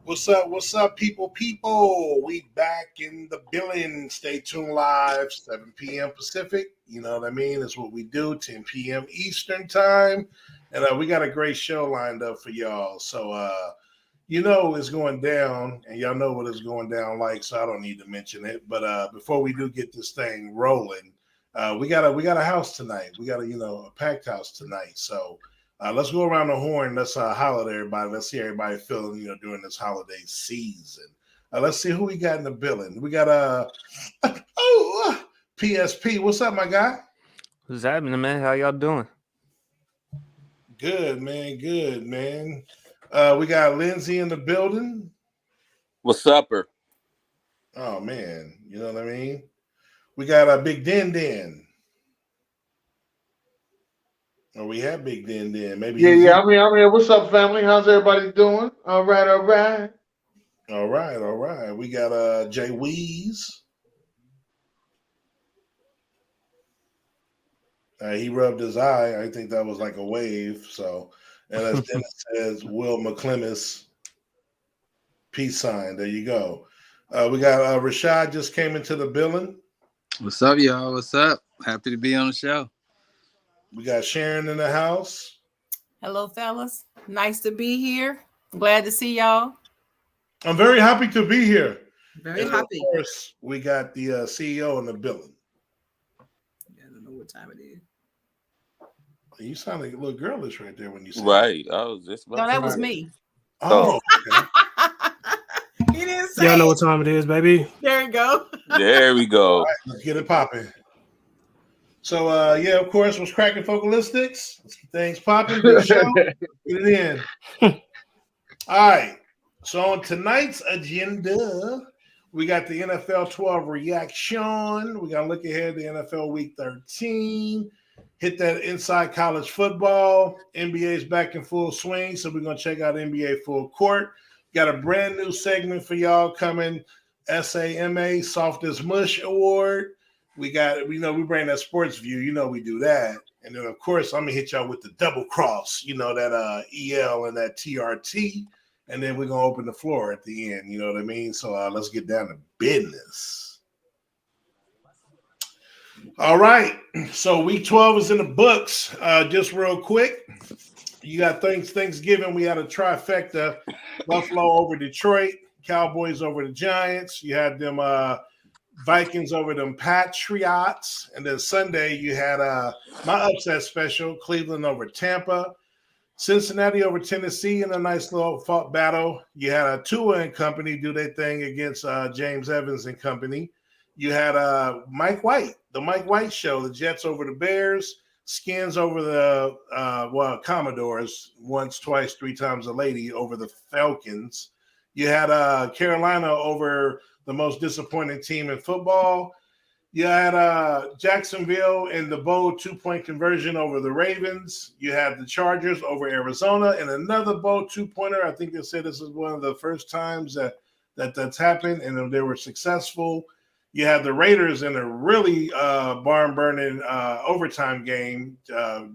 What's up, people? People, we back in the building. Stay tuned live, 7 p.m. Pacific. You know what I mean? That's what we do, 10 p.m. Eastern time. And we got a great show lined up for y'all. So, you know it's going down, and y'all know what it's going down like, so I don't need to mention it. But before we do get this thing rolling, we got a house tonight. We got a packed house tonight. So let's go around the horn. Let's holler at everybody. Let's see everybody feeling during this holiday season. Let's see who we got in the building. We got PSP. What's up, my guy? What's happening, man? How y'all doing? Good, man. Good, man. We got Lindsay in the building. What's upper? Oh man, you know what I mean? We got a Big Den. Or we have Big Den. Maybe Yeah. I'm here. What's up, family? How's everybody doing? All right. All right. We got Jay Weeze. He rubbed his eye. I think that was like a wave. So, and as Dennis says, Will McClemis, peace sign. There you go. We got Rashad just came into the building. What's up, y'all? What's up? Happy to be on the show. We got Sharon in the house. Hello, fellas. Nice to be here. Glad to see y'all. I'm very happy to be here. Very happy. Of course, we got the CEO in the building. I don't know what time it is. You sound like a little girlish right there when you said right. I was just about that was me. Oh, okay. He didn't say. Y'all know what time it is, baby. There you go. There we go. All right, let's get it popping. So, of course, was cracking Focalistics. Let's get things popping. Good show. Get it in. All right. So, on tonight's agenda, we got the NFL 12 reaction. We're going to look ahead to NFL Week 13. Hit that inside college football. NBA's back in full swing, so we're going to check out NBA Full Court. Got a brand new segment for y'all coming. SAMA, Softest Mush Award. We bring that sports view. We do that. And then, of course, I'm going to hit y'all with the double cross, that EL and that TRT. And then we're going to open the floor at the end. You know what I mean? So let's get down to business. All right. So week 12 is in the books. Just real quick. You got Thanksgiving. We had a trifecta. Buffalo over Detroit. Cowboys over the Giants. You had them Vikings over them Patriots. And then Sunday you had my upset special, Cleveland over Tampa. Cincinnati over Tennessee in a nice little fought battle. You had a Tua and company do their thing against James Evans and company. You had Mike White, the Mike White show, the Jets over the Bears, Skins over the Commodores, once, twice, three times a lady over the Falcons. You had Carolina over the most disappointing team in football. You had Jacksonville in the bold 2-point conversion over the Ravens. You had the Chargers over Arizona and another bold 2-pointer. I think they said this is one of the first times that's happened, and they were successful. You had the Raiders in a really barn-burning overtime game,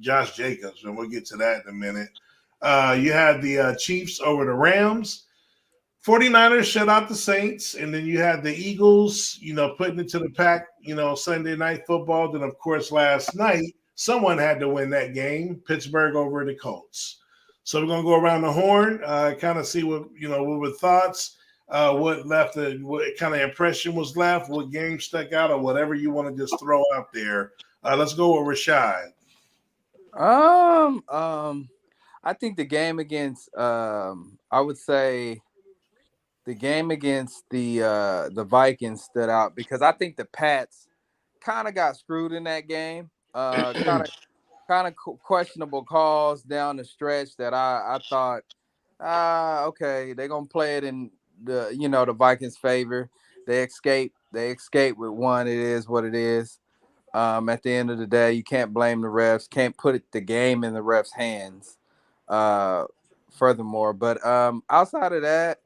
Josh Jacobs, and we'll get to that in a minute. You had the Chiefs over the Rams. 49ers shut out the Saints, and then you had the Eagles, putting it to the pack, Sunday Night Football. Then, of course, last night, someone had to win that game, Pittsburgh over the Colts. So we're going to go around the horn, kind of see what were thoughts, what left, what kind of impression was left, what game stuck out, or whatever you want to just throw out there. Let's go with Rashad. I think the game against, I would say, the game against the Vikings stood out because I think the Pats kind of got screwed in that game. Kind of questionable calls down the stretch that I thought, okay, they're gonna play it in the Vikings' favor. They escape with one. It is what it is. At the end of the day, you can't blame the refs. Can't put the game in the refs' hands. Furthermore, but outside of that,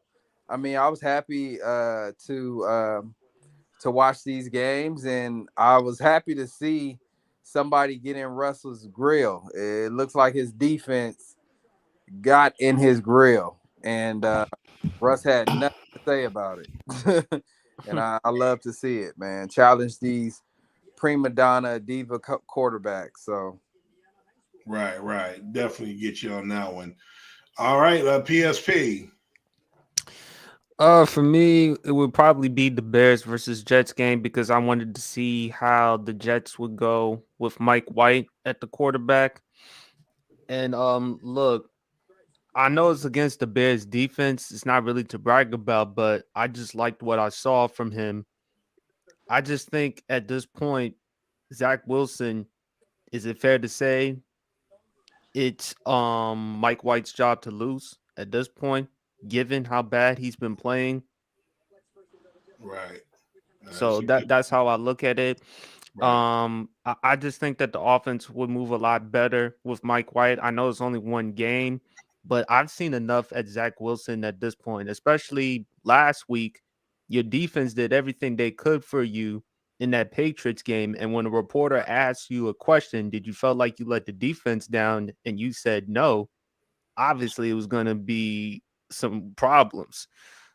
I mean, I was happy to watch these games, and I was happy to see somebody get in Russell's grill. It looks like his defense got in his grill, and Russ had nothing to say about it. And I love to see it, man. Challenge these prima donna diva quarterbacks. So Right. Definitely get you on that one. All right, PSP. For me, it would probably be the Bears versus Jets game because I wanted to see how the Jets would go with Mike White at the quarterback. And look, I know it's against the Bears defense. It's not really to brag about, but I just liked what I saw from him. I just think at this point, Zach Wilson, is it fair to say it's Mike White's job to lose at this point, given how bad he's been playing? Right. So that's how I look at it. Right. I just think that the offense would move a lot better with Mike White. I know it's only one game, but I've seen enough at Zach Wilson at this point, especially last week. Your defense did everything they could for you in that Patriots game. And when a reporter asks you a question, did you feel like you let the defense down? And you said no, obviously it was going to be some problems.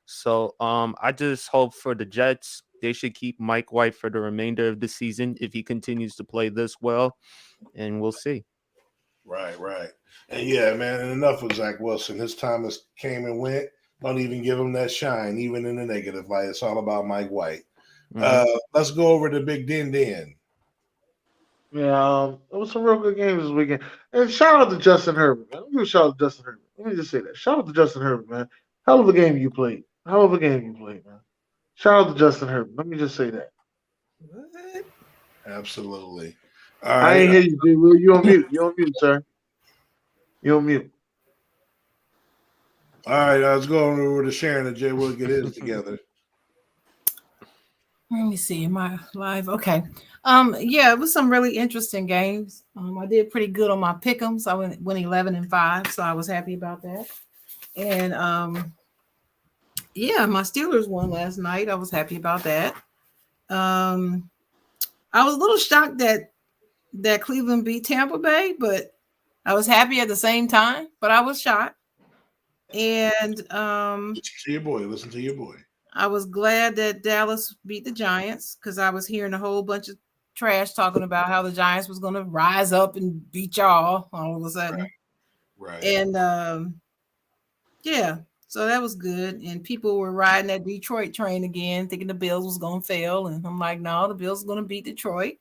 So I just hope for the Jets, they should keep Mike White for the remainder of the season if he continues to play this well, and we'll see. Right. And yeah, man, and enough of Zach Wilson. His time has came and went. Don't even give him that shine, even in the negative light. It's all about Mike White. Let's go over to Big Den. Yeah, it was some real good games this weekend. And shout out to Justin Herbert, man. Let me give a shout out to Justin Herbert. Let me just say that. Shout out to Justin Herbert, man. Hell of a game you played. Man. Shout out to Justin Herbert. Let me just say that. What? Absolutely. All right. I ain't hear you, dude. Will. You on mute, sir. You on mute. All right, let's go over to Sharon and Jay. We'll get his together. Let me see. Am I live? Okay. Yeah, it was some really interesting games. I did pretty good on my pick'ems. I went 11-5, so I was happy about that. And yeah, my Steelers won last night. I was happy about that. I was a little shocked that Cleveland beat Tampa Bay, but I was happy at the same time. But I was shocked. And listen to your boy. I was glad that Dallas beat the Giants because I was hearing a whole bunch of trash talking about how the Giants was going to rise up and beat y'all all of a sudden. Right. And yeah, so that was good. And people were riding that Detroit train again, thinking the Bills was going to fail. And I'm like, no, the Bills are going to beat Detroit.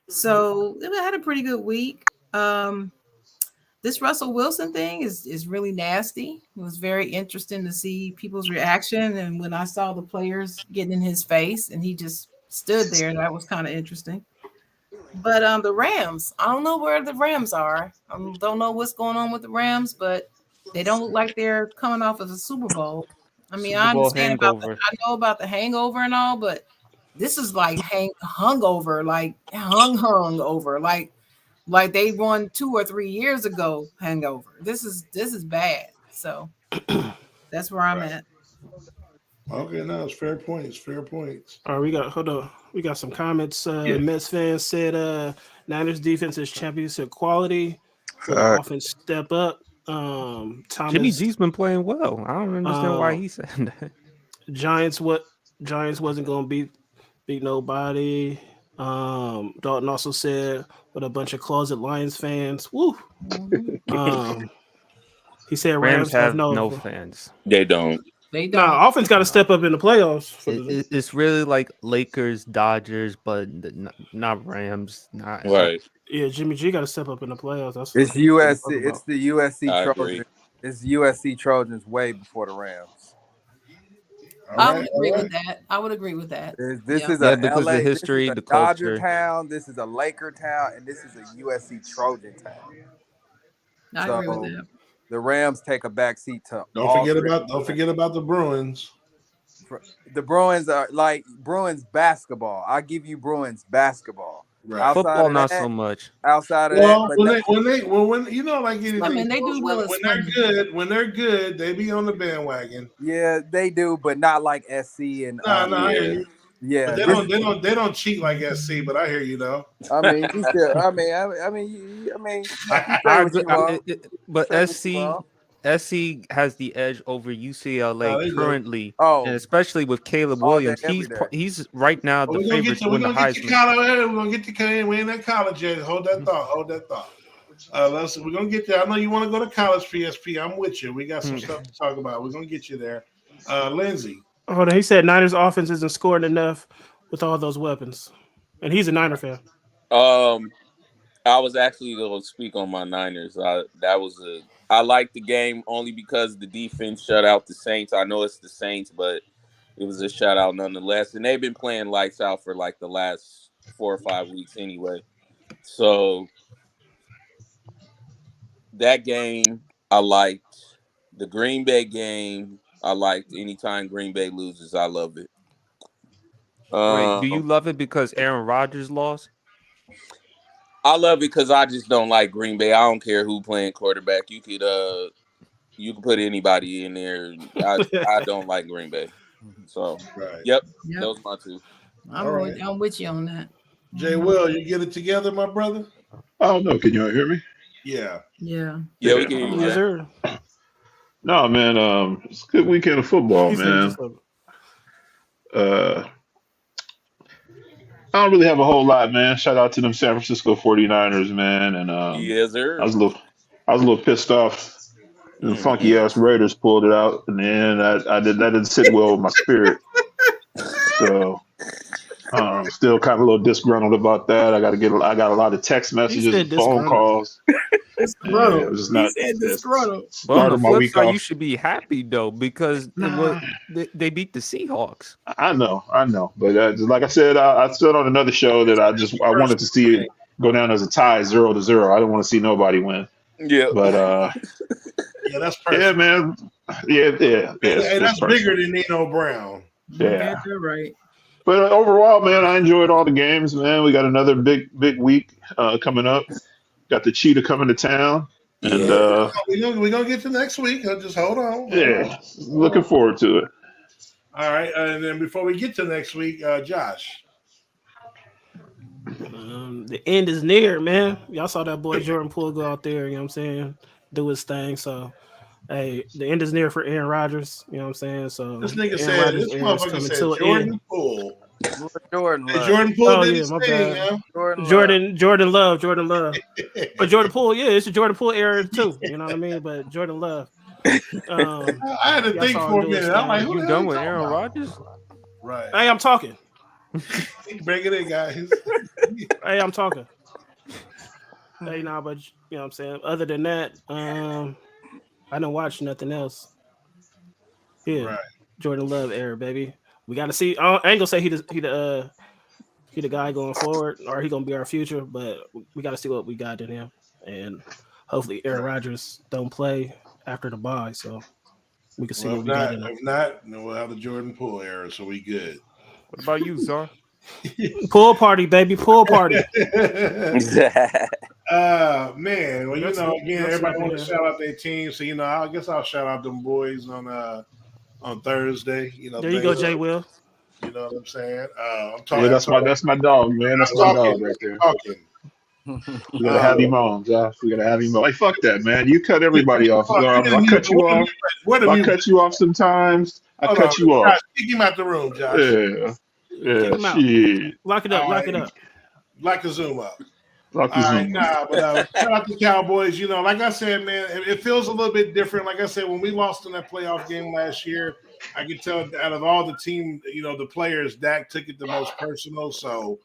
So they had a pretty good week. This Russell Wilson thing is really nasty. It was very interesting to see people's reaction. And when I saw the players getting in his face and he just stood there, that was kind of interesting. But the Rams, I don't know where the Rams are. I don't know what's going on with the Rams, but they don't look like they're coming off of a Super Bowl. I mean, I understand I know about the hangover and all, but this is like hungover, like hung over, like they won 2 or 3 years ago hangover. This is bad. So that's where I'm at. Okay, no, it's fair points. All right, we got some comments. Mets fans said Niners defense is championship quality. Offense step up. Thomas, Jimmy G's been playing well. I don't understand why he said that. Giants wasn't gonna beat nobody. Dalton also said, "What a bunch of closet Lions fans." Woo. He said Rams have no fans. They don't. Nah, offense got to step up in the playoffs. It's really like Lakers, Dodgers, but not Rams. Not right. Yeah, Jimmy G got to step up in the playoffs. It's USC. It's the USC Trojans. It's USC Trojans way before the Rams. I would agree with that. This is a because LA, the history, this is a the culture. Dodger town. This is a Laker town, and this is a USC Trojan town. I agree with that. The Rams take a backseat to. Don't forget about the Bruins. The Bruins are like Bruins basketball. I give you Bruins basketball. Right. Football, not so much. Outside of when you know, like anything, I mean, they do when they're good, they be on the bandwagon. Yeah, they do, but not like SC and. Yeah, But they don't cheat like SC. But I hear you though. I mean, you still. I mean, you say I what agree, you want. but Say what you want. SC has the edge over UCLA They do. currently, Oh, and especially with Caleb all day, Williams. every day. He's right now But the we're gonna favorite get to win the to Heisman. college. We're gonna get to college. We ain't at college yet. Hold that thought. We're gonna get there. I know you want to go to college, PSP. I'm with you. We got some stuff to talk about. We're gonna get you there. Lindsay. Hold on, he said Niners offense isn't scoring enough with all those weapons, and he's a Niner fan. I was actually going to speak on my Niners. I like the game only because the defense shut out the Saints. I know it's the Saints, but it was a shutout nonetheless. And they've been playing lights out for like the last 4 or 5 weeks anyway. So that game I liked. The Green Bay game I liked. Anytime Green Bay loses, I love it. Wait, do you love it because Aaron Rodgers lost? I love it because I just don't like Green Bay. I don't care who playing quarterback. You could put anybody in there. I don't like Green Bay. So yep. Those are my two. I'm with you on that. Jay Will, you get it together, my brother? I don't know. Can you all hear me? Yeah. Yeah. Yeah, we can hear you. Yes, Jay. sir. No, man. It's a good weekend of football, man. I don't really have a whole lot, man. Shout out to them San Francisco 49ers, man. And Yes, sir. I was a little pissed off. The funky ass Raiders pulled it out, and then that didn't sit well with my spirit. So still kind of a little disgruntled about that. I got a lot of text messages and phone calls. Disgruntled. Yeah, it was just not. He said disgruntled. But on the my flip week side, off. you should be happy though because they beat the Seahawks. I know, but like I said, I said on another show that I wanted to see it go down as a tie, 0-0. I didn't want to see nobody win. Yeah, but yeah, that's perfect. Yeah, man, yeah. Hey, that's bigger than Nino Brown. Yeah, you're right. But overall, man, I enjoyed all the games, man. We got another big week coming up. Got the Cheetah coming to town, and we're gonna get to next week. Just hold on. Yeah, looking forward to it. All right, and then before we get to next week, Josh. The end is near, man. Y'all saw that boy Jordan Poole go out there, you know what I'm saying, do his thing. So, hey, the end is near for Aaron Rodgers, you know what I'm saying? So, This nigga Aaron this motherfucker said to Jordan Poole. Jordan Love. Jordan Poole did his my thing, bad. Jordan Love. But Jordan Poole, it's a Jordan Poole era too, you know what I mean? But Jordan Love. I had to think for a minute. I'm like, you done with Aaron Rodgers? Right. Hey, I'm talking. Bring it in, guys. Hey, I'm talking. Hey, but you know what I'm saying? Other than that, I don't watch nothing else. Yeah. Right. Jordan Love era, baby. We got to see. I ain't gonna say he the guy going forward, or he gonna be our future, but we got to see what we got in him, and hopefully Aaron Rodgers don't play after the bye, so we can see what we got in him. If not, then we'll have the Jordan Poole era, so we good. What about you, Czar? Pool party, baby, pool party. Man, well, you know, again, everybody wants to shout out their team, so I guess I'll shout out them boys on Thursday. There you go, Jay Will. You know what I'm saying? I'm talking. Yeah, that's my dog, man. That's my dog right there. We gotta have him on, Josh. We gotta have him on. Like, fuck that, man. You cut everybody off. I cut you off. I cut you off sometimes. I cut you off. Kick him out the room, Josh. Yeah. Shit. Lock it up. Lock it up. Lock the Zoom up. Lock the Zoom. But shout out to Cowboys. You know, like I said, man, it feels a little bit different. Like I said, when we lost in that playoff game last year, I could tell out of all the team, the players, Dak took it the most personal. So,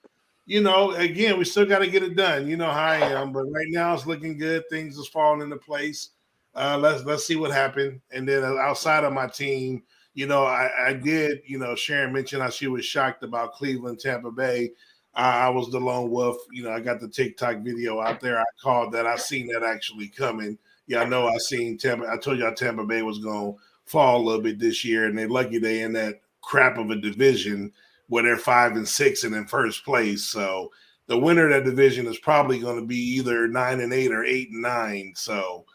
again, we still got to get it done. You know how I am, but right now it's looking good. Things is falling into place. Let's see what happened. And then outside of my team, I did. Sharon mentioned how she was shocked about Cleveland, Tampa Bay. I was the lone wolf. I got the TikTok video out there. I called that. I seen that actually coming. Yeah, I know. I seen Tampa. I told y'all Tampa Bay was going to fall a little bit this year, and they're lucky they in that crap of a division where they're 5-6 and in first place. So the winner of that division is probably going to be either 9-8 or 8-9. So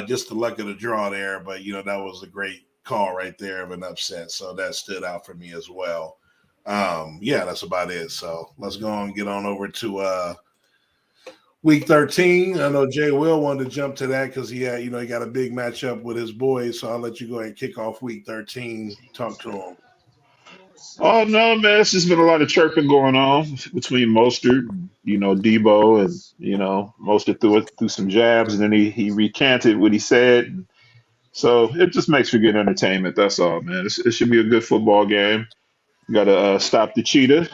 just the luck of the draw there. But that was a great call right there of an upset. So that stood out for me as well. Yeah, that's about it. So let's go on and get on over to week 13. I know Jay Will wanted to jump to that because he got a big matchup with his boys. So I'll let you go ahead and kick off week 13. Talk to him. Oh no, man! It's just been a lot of chirping going on between Mostert, Debo, and Mostert threw some jabs, and then he recanted what he said. So it just makes for good entertainment. That's all, man. It should be a good football game. Got to stop the cheetah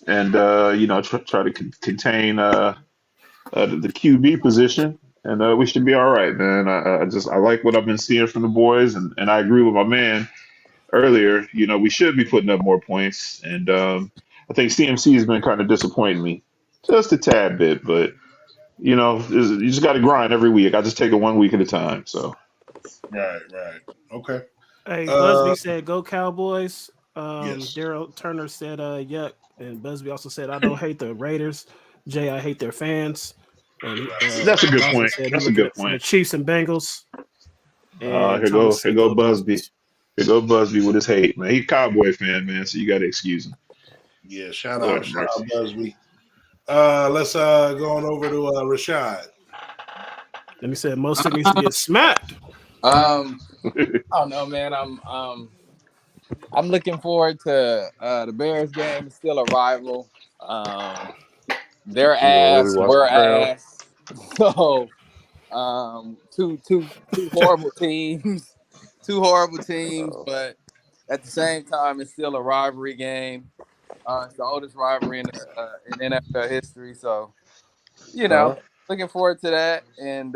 and try to contain the QB position, and we should be all right, man. I like what I've been seeing from the boys, and I agree with my man earlier. We should be putting up more points, and I think CMC has been kind of disappointing me just a tad bit, but you just got to grind every week. I just take it 1 week at a time. So. Right. Okay. Hey, Busby said, "Go Cowboys." Yes. Daryl Turner said, "Yuck," and Busby also said, "I don't hate the Raiders. Jay, I hate their fans." And That's a good Dawson point. said he That's a looking good for the point. Chiefs and Bengals. And Here Thomas said, go "Go Busby. Dolphins." Here go Busby with his hate, man. He's a Cowboy fan, man, so you got to excuse him. Yeah. Shout Lord out have mercy. Busby. Let's go on over to Rashad. And he said, "Most needs to get smacked." I don't know, man. I'm looking forward to the Bears game. It's still a rival. They're ass, we're ass. So two horrible teams. Two horrible teams, but at the same time, it's still a rivalry game. It's the oldest rivalry in NFL history. So, looking forward to that. And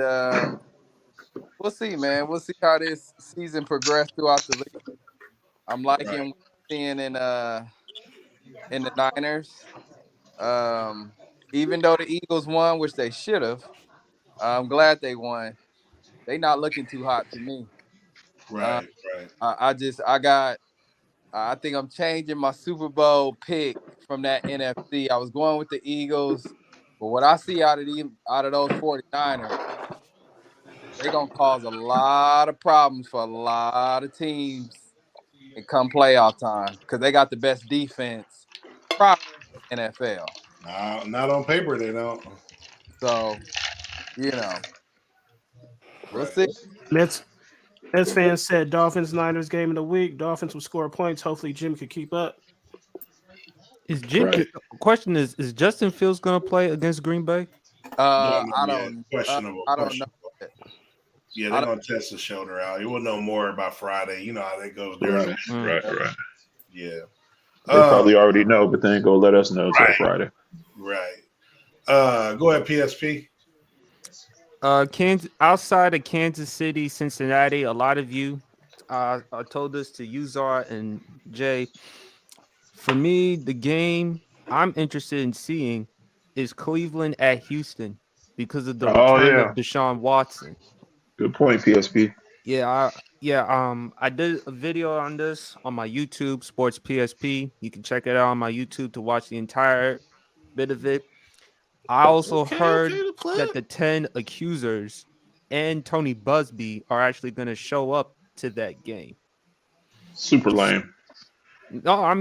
we'll see, man. We'll see how this season progresses throughout the league. I'm liking what I'm seeing in the Niners. Even though the Eagles won, which they should have, I'm glad they won. They not looking too hot to me. Right. I think I'm changing my Super Bowl pick from that NFC. I was going with the Eagles, but what I see out of those 49ers, they're gonna cause a lot of problems for a lot of teams and come playoff time because they got the best defense probably in the NFL. Not on paper, they don't. So, we'll Right. see. Mets fans said Dolphins Niners game of the week. Dolphins will score points. Hopefully, Jim could keep up. Is Jim? Right. Question is Justin Fields going to play against Green Bay? I Yeah, don't questionable. I don't know. Yeah, they're gonna test the shoulder out. You will know more about Friday. You know how that goes there. Right. Yeah. They probably already know, but they ain't gonna let us know until Friday. Right. Go ahead, PSP. Kansas, outside of Kansas City, Cincinnati, a lot of you I told this to Uzar and Jay. For me, the game I'm interested in seeing is Cleveland at Houston because of the return of Deshaun Watson. Good point, PSP. I did a video on this on my YouTube, Sports PSP. You can check it out on my YouTube to watch the entire bit of it. I also heard that the 10 accusers and Tony Busby are actually going to show up to that game. Super lame. I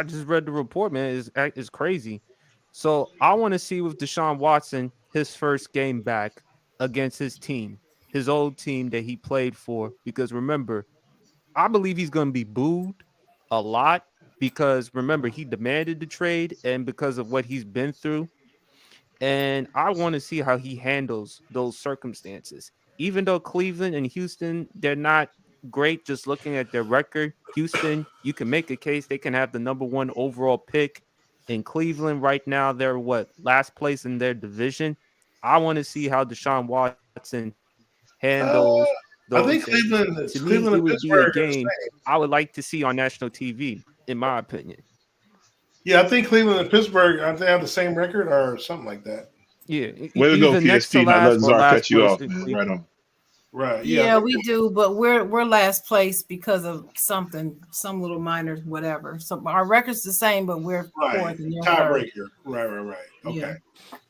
just read the report, man. It's crazy. So I want to see with Deshaun Watson his first game back against his team, his old team that he played for. Because remember, I believe he's going to be booed a lot because remember he demanded the trade and because of what he's been through. And I want to see how he handles those circumstances. Even though Cleveland and Houston, they're not great just looking at their record. Houston, you can make a case they can have the number 1 overall pick. In Cleveland right now, they're last place in their division. I want to see how Deshaun Watson handles those. I think Cleveland and Pittsburgh be a game I would like to see on national TV, in my opinion. Yeah, I think Cleveland and Pittsburgh, they have the same record or something like that. Yeah. Way to go, PSP. Not let Czar cut you off, man. Right on. Right. Yeah, we do, but we're last place because of some little minor whatever. So our record's the same, but we're fourth and they're third. Tiebreaker. Right. Okay.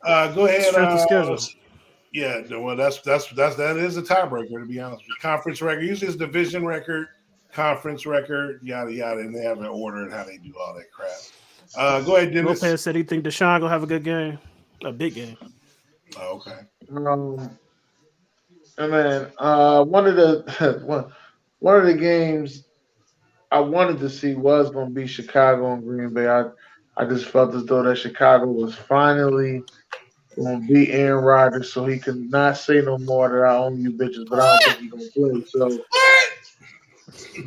Yeah. Go ahead. Strength of schedule. Yeah, well, that is a tiebreaker, to be honest with you. Conference record, usually it's division record, conference record, yada yada, and they have an order and how they do all that crap. Go ahead, Dennis. Lopez said he think Deshaun gonna have a good game, a big game. Oh, okay. And then one of the games I wanted to see was going to be Chicago and Green Bay. I just felt as though that Chicago was finally going to beat Aaron Rodgers, so he could not say no more that I own you bitches. But I don't think he's going to play. So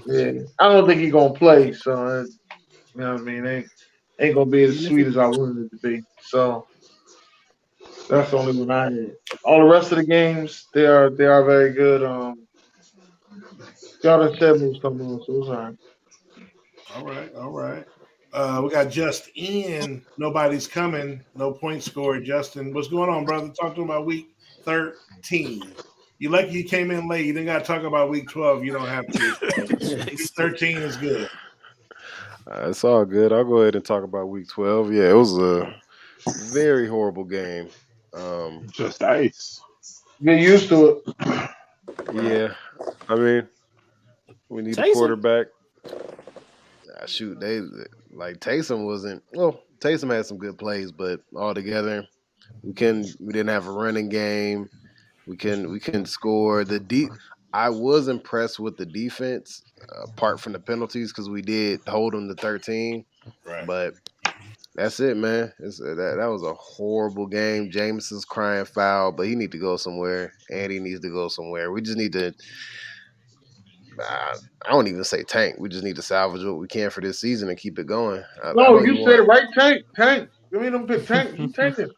yeah, I don't think he's going to play. So you know what I mean? Ain't going to be as sweet as I wanted it to be. So that's the only one I had. All the rest of the games, they are very good. Y'all said was coming on, so it's all right. All right. We got just in. Nobody's coming. No point scored. Justin, what's going on, brother? Talk to him about week 13. You lucky you came in late. You didn't got to talk about week 12. You don't have to. Week 13 is good. It's all good. I'll go ahead and talk about week 12. Yeah, it was a very horrible game. Just ice. Get used to it. Yeah, I mean, we need a quarterback. Shoot, Taysom wasn't. Well, Taysom had some good plays, but altogether, we didn't have a running game. We couldn't score. I was impressed with the defense, apart from the penalties, because we did hold them to 13. Right. But that's it, man. That was a horrible game. Jameson's crying foul, but he needs to go somewhere. Andy needs to go somewhere. We just need to. I don't even say tank. We just need to salvage what we can for this season and keep it going. You said it right, tank. Give me them pick tank. You tanking.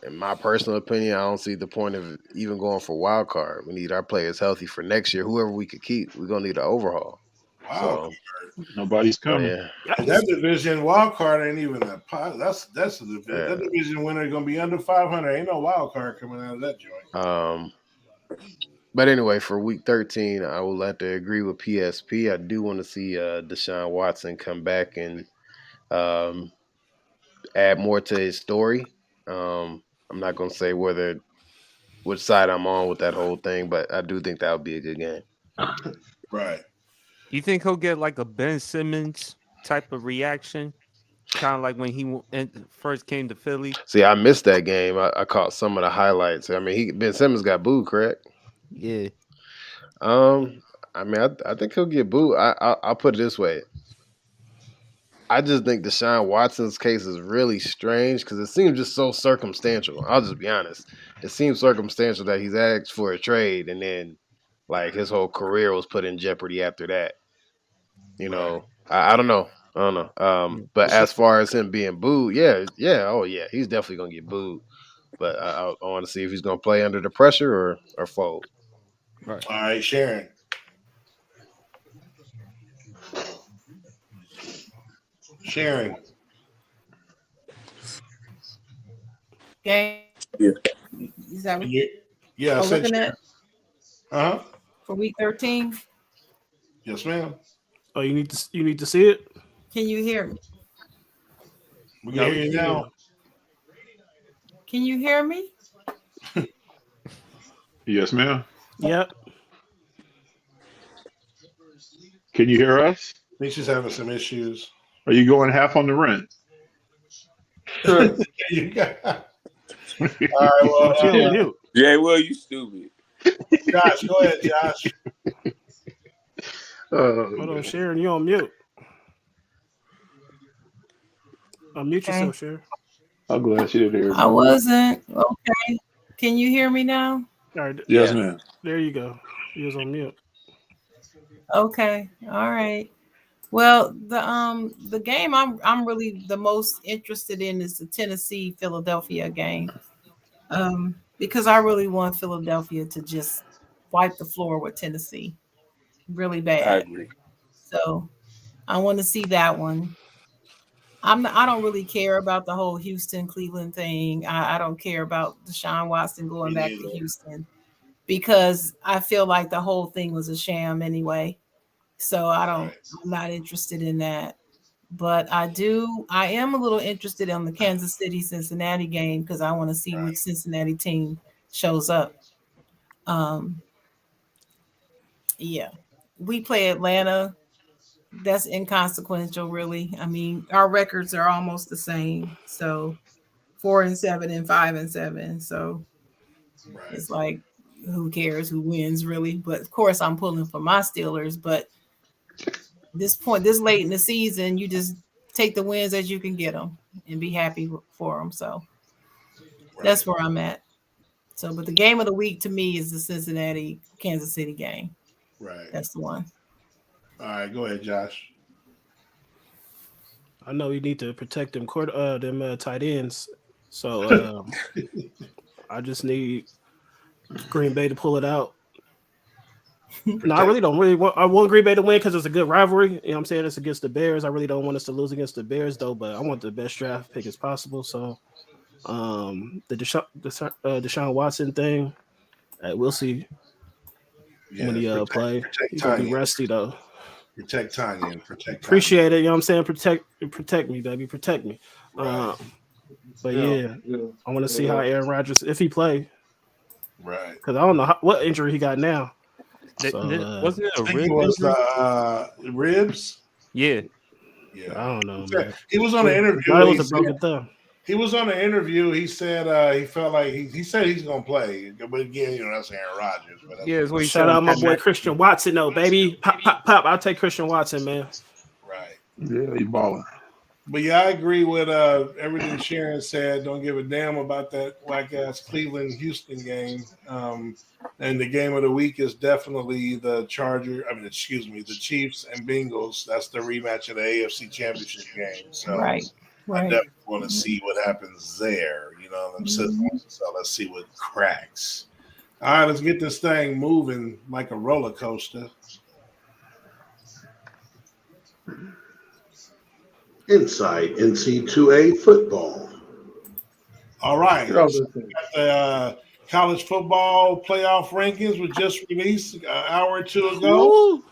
In my personal opinion, I don't see the point of even going for wild card. We need our players healthy for next year. Whoever we could keep, we're gonna need an overhaul. Wow. So, nobody's coming. Yeah. That division wild card ain't even that. That's the division. That division winner gonna be under 500. Ain't no wild card coming out of that joint. But anyway, for week 13, I will have to agree with PSP. I do want to see Deshaun Watson come back and add more to his story. I'm not going to say which side I'm on with that whole thing, but I do think that would be a good game. Right. You think he'll get like a Ben Simmons type of reaction? Kind of like when he first came to Philly. See, I missed that game. I caught some of the highlights. I mean, Ben Simmons got booed, correct? Yeah. I mean, I think he'll get booed. I'll put it this way. I just think Deshaun Watson's case is really strange because it seems just so circumstantial. I'll just be honest. It seems circumstantial that he's asked for a trade and then, like, his whole career was put in jeopardy after that. You know, I don't know. But as far as him being booed, he's definitely gonna get booed. But I want to see if he's gonna play under the pressure or fold. Right. All right, Sharon. Sharon. Game. Yeah. Is that what Yeah. we're looking at? For week 13? Yes, ma'am. Oh, you need to see it? Can you hear me? We can hear you now. Can you hear me? Yes, ma'am. Yep. Can you hear us? I think she's having some issues. Are you going half on the rent? You got. All right, well, Jay, Will, you stupid. Josh, go ahead, Josh. Hold on, Sharon, you're on mute. Unmute yourself, Sharon. I'm glad she didn't hear me. I wasn't. Okay. Can you hear me now? All right. Yes, ma'am. There you go. He was on mute. Okay. All right. Well, the game I'm really the most interested in is the Tennessee Philadelphia game. Because I really want Philadelphia to just wipe the floor with Tennessee. Really bad. I agree. So I want to see that one. I don't really care about the whole Houston Cleveland thing. I don't care about Deshaun Watson going back to Houston because I feel like the whole thing was a sham anyway. So I'm not interested in that. But I am a little interested in the Kansas City Cincinnati game because I want to see which Cincinnati team shows up. Yeah. we play Atlanta. That's inconsequential, really. I mean, our records are almost the same. So 4-7 and 5-7. So Right. it's like, who cares who wins, really? But of course, I'm pulling for my Steelers. But this late in the season, you just take the wins as you can get them and be happy for them. So that's where I'm at. So, but the game of the week to me is the Cincinnati Kansas City game. Right. That's the one. All right, go ahead, Josh. I know you need to protect them tight ends. So I just need Green Bay to pull it out. No, I really don't want. I want Green Bay to win because it's a good rivalry. You know what I'm saying? It's against the Bears. I really don't want us to lose against the Bears though. But I want the best draft pick as possible. So the Deshaun Watson thing, we'll see when he play. He's gonna be rusty though. Protect Tanya and protect. Appreciate it. You know what I'm saying? Protect me, baby. Protect me. Right. But I want to see how Aaron Rodgers, if he play. Right. Because I don't know what injury he got now. Wasn't it a rib? It was ribs. Yeah. I don't know. Man. He was on an interview. It was a broken thumb. He was on an interview. He said he felt like he said he's gonna play, but again, that's Aaron Rodgers. But Yeah, what he shout said. out my boy Christian Watson, though, baby. Pop. I'll take Christian Watson, man. Right. Yeah, he balling. But yeah, I agree with everything Sharon said. Don't give a damn about that whack ass Cleveland Houston game. And the game of the week is definitely the the Chiefs and Bengals. That's the rematch of the AFC Championship game. So Right. I definitely want to see what happens there. So let's see what cracks. All right, let's get this thing moving like a roller coaster. Inside NC2A football. All right. The college football playoff rankings were just released an hour or two ago. Ooh.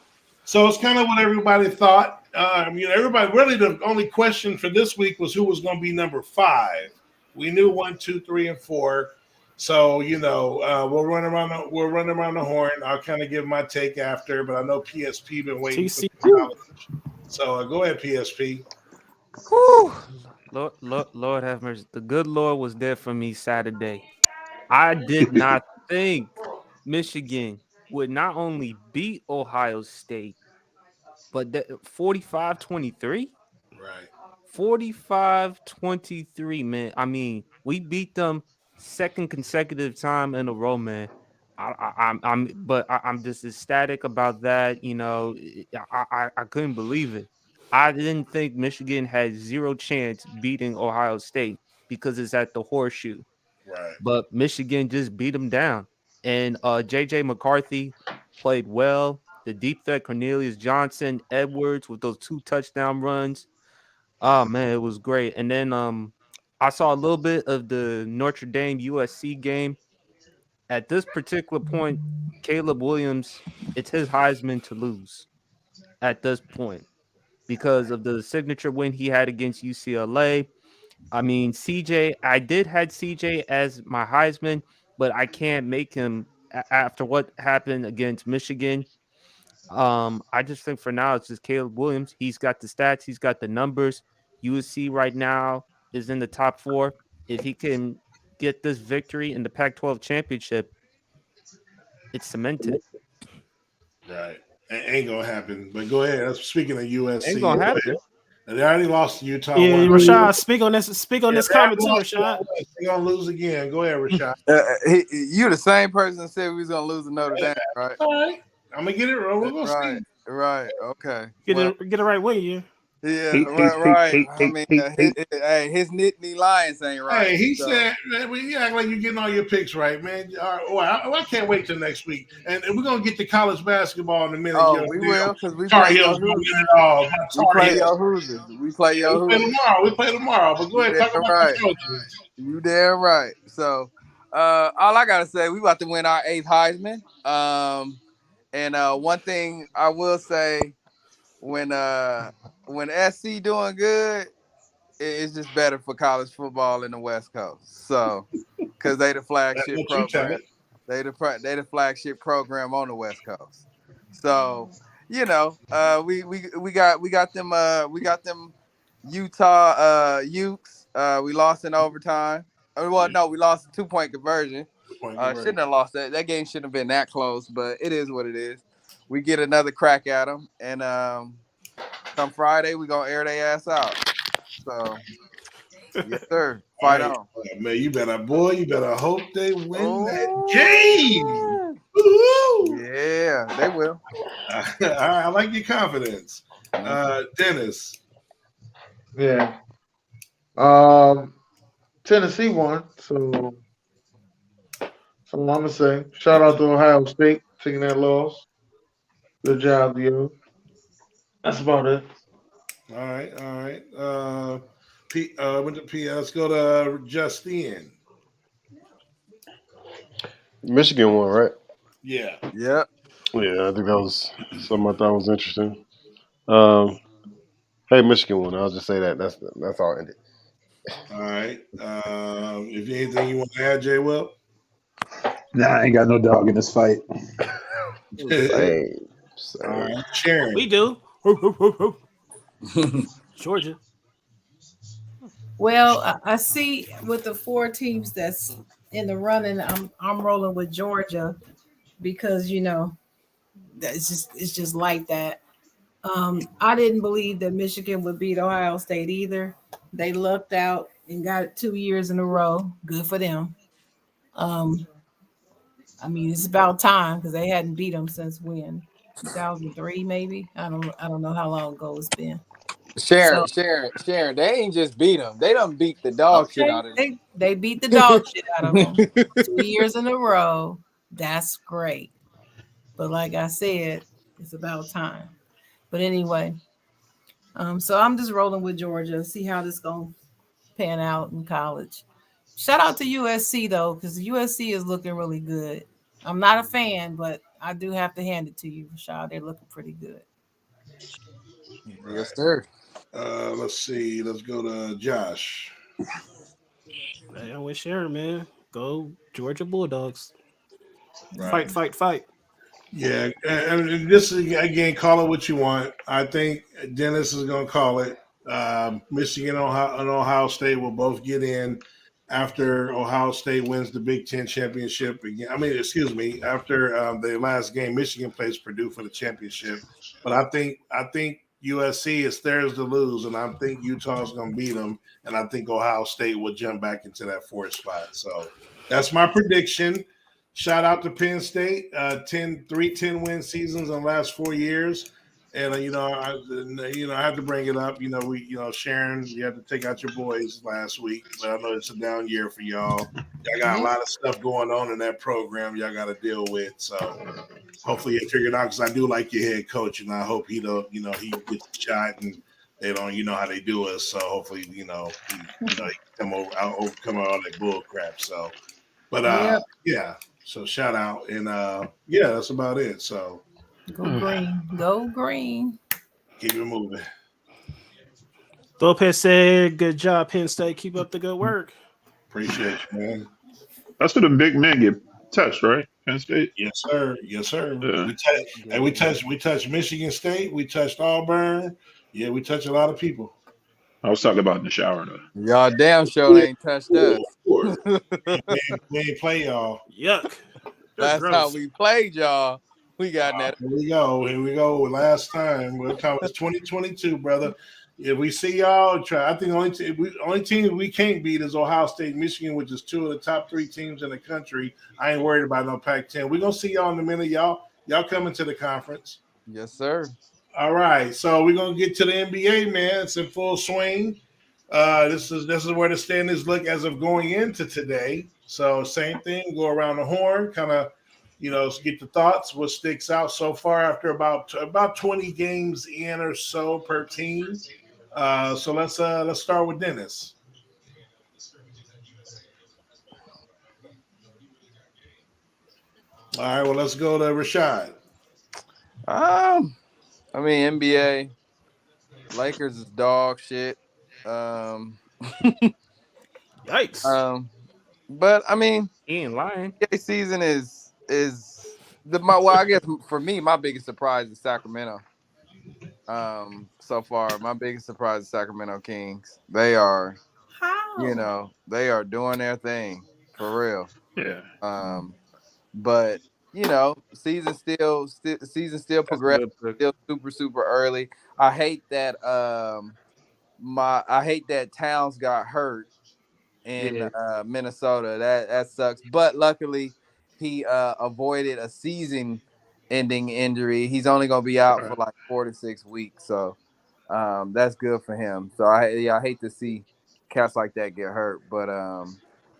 So it's kind of what everybody thought. Everybody really, the only question for this week was who was going to be number 5. We knew 1, 2, 3, and 4. So we'll run around the horn. I'll kind of give my take after, but I know PSP been waiting for the college. So go ahead, PSP. Whew. Lord have mercy. The good Lord was there for me Saturday. I did not think Michigan would not only beat Ohio State, but 45-23. Right. 45-23, man. I mean, we beat them second consecutive time in a row, man. I'm just ecstatic about that. I couldn't believe it. I didn't think Michigan had zero chance beating Ohio State because it's at the Horseshoe. Right. But Michigan just beat them down. And J.J. McCarthy played well. The deep threat, Cornelius Johnson, Edwards with those 2 touchdown runs. Oh, man, it was great. And then I saw a little bit of the Notre Dame USC game. At this particular point, Caleb Williams, it's his Heisman to lose at this point because of the signature win he had against UCLA. I mean, CJ, I did had CJ as my Heisman, but I can't make him after what happened against Michigan. I just think for now it's just Caleb Williams. He's got the stats, he's got the numbers. USC right now is in the top 4. If he can get this victory in the Pac-12 championship, it's cemented. Right. Ain't gonna happen. But go ahead. Speaking of USC, Ain't gonna happen. And they already lost to Utah. Yeah, Rashad, speak on this comment too, Rashad. They're gonna lose again. Go ahead, Rashad. You the same person that said we was gonna lose to Notre Dame, right? All right. I'm gonna get it. We're gonna see. Right. Okay. Get it right wing, yeah. Yeah, right. I mean, his Nittany Lions ain't right. Hey, he said, man, you act like you're getting all your picks right, man. I can't wait till next week. And we're going to get to college basketball in a minute. Oh, we will, because we Tar play Heels your going to win it all. We play your Hoosiers. We play your Hoosiers. We play tomorrow. But go ahead, talk about the Trojans. You damn right. So, all I got to say, we about to win our 8th Heisman. And one thing I will say, when SC doing good, it's just better for college football in the West Coast. So, because they the flagship program, they the flagship program on the West Coast. So, we got them Utah Utes. We lost in overtime. Well, no, we lost a 2-point conversion. Shouldn't have lost that. That game shouldn't have been that close, but it is what it is. We get another crack at them, and come Friday, we gonna air their ass out. So, yes, sir. Fight All right. on. Man, you better hope they win that Oh, game. Woo-hoo! yeah, they will. All right, I like your confidence. Dennis. Yeah. Tennessee won, so I'm gonna say shout out to Ohio State taking that loss. Good job, yo. That's about it. All right. Went to P. Let's go to Justine. Michigan won, right? Yeah. Yep. Yeah, I think that was something I thought was interesting. Hey, Michigan won. I'll just say that. That's all I ended. All right. If you anything you want to add, Jay Will? Nah, I ain't got no dog in this fight. Same. All right. Sharon. We do. Georgia. Well, I see with the 4 teams that's in the running, I'm rolling with Georgia because it's just like that. I didn't believe that Michigan would beat Ohio State either. They lucked out and got it 2 years in a row. Good for them. I mean, it's about time because they hadn't beat them since when? 2003, maybe. I don't know how long ago it's been. Sharon, they ain't just beat them. They done beat the dog shit out of them. They beat the dog shit out of them 2 years in a row. That's great. But like I said, it's about time. But anyway, so I'm just rolling with Georgia. See how this gonna pan out in college. Shout out to USC though, because USC is looking really good. I'm not a fan, but I do have to hand it to you, Rashad. They're looking pretty good. Yes, sir. Let's see. Let's go to Josh. Hey, I'm with Sharon, man. Go Georgia Bulldogs. Right. Fight. Yeah, and this is again, call it what you want. I think Dennis is going to call it. Michigan and Ohio State will both get in after Ohio State wins the Big Ten championship again. After the last game, Michigan plays Purdue for the championship. But I think USC is theirs to lose, and I think Utah is going to beat them, and I think Ohio State will jump back into that 4th spot. So that's my prediction. Shout out to Penn State, 10 win seasons in the last 4 years, and I have to bring it up. Sharon, you had to take out your boys last week, but I know it's a down year for y'all. Y'all got a lot of stuff going on in that program y'all got to deal with. So hopefully you figure it out because I do like your head coach, and I hope he gets the shot and they don't, how they do us. So hopefully, he come overcome all that bull crap. So, but yeah. So shout out and that's about it. So Go green. Keep it moving. Lopez said, "Good job, Penn State. Keep up the good work." Appreciate you, man. That's where the big men get touched, right? Penn State. Yes, sir. Yeah. We touched Michigan State. We touched Auburn. Yeah, we touched a lot of people. I was talking about in the shower though. Y'all damn sure ain't touched us. We ain't play y'all. Yuck. Last time we played y'all, we got that. Here we go. Last time. We'll call it 2022, brother. If we see y'all, try. I think the only team we can't beat is Ohio State, Michigan, which is 2 of the top 3 teams in the country. I ain't worried about no Pac-10. We're gonna see y'all in a minute, y'all. Y'all coming to the conference. Yes, sir. All right, so we're gonna get to the NBA, man. It's in full swing. This is where the standings look as of going into today. So same thing, go around the horn, kind of, get the thoughts. What sticks out so far after about 20 games in or so per team. So let's start with Dennis. All right, well let's go to Rashad. I mean, NBA, Lakers is dog shit. Yikes. But I mean, He ain't lying. NBA season is I guess for me, my biggest surprise is Sacramento. So far, my biggest surprise is Sacramento Kings. They are, How? they are doing their thing for real. Yeah. But season still That's a progressing, good pick. still super early. I hate that Towns got hurt in Yeah. Minnesota. That sucks. But luckily, he avoided a season-ending injury. He's only gonna be out for like 4 to 6 weeks, so that's good for him. So I hate to see cats like that get hurt, but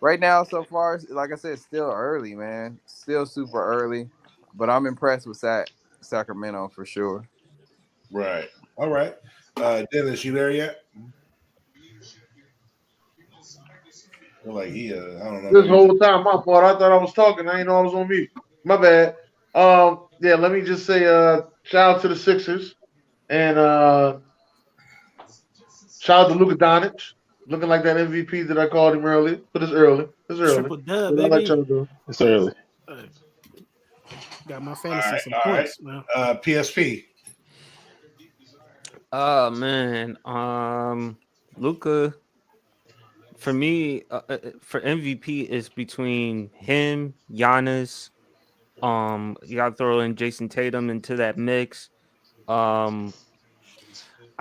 right now so far, like I said, still early, man. Still super early, but I'm impressed with Sacramento for sure. Right. All right. Dennis, you there yet? Feel like he, I don't know. This whole time, my fault. I thought I was talking. I didn't know I was on mute. My bad. Yeah, let me just say, shout out to the Sixers and shout out to Luka Doncic, looking like that MVP that I called him earlier. But it's early. It's early. Triple dub, But I like baby. y'all doing. It's early. Got my fantasy some All right. points, man. PSP. Oh man, Luka. For me, for MVP is between him, Giannis. You gotta throw in Jason Tatum into that mix. I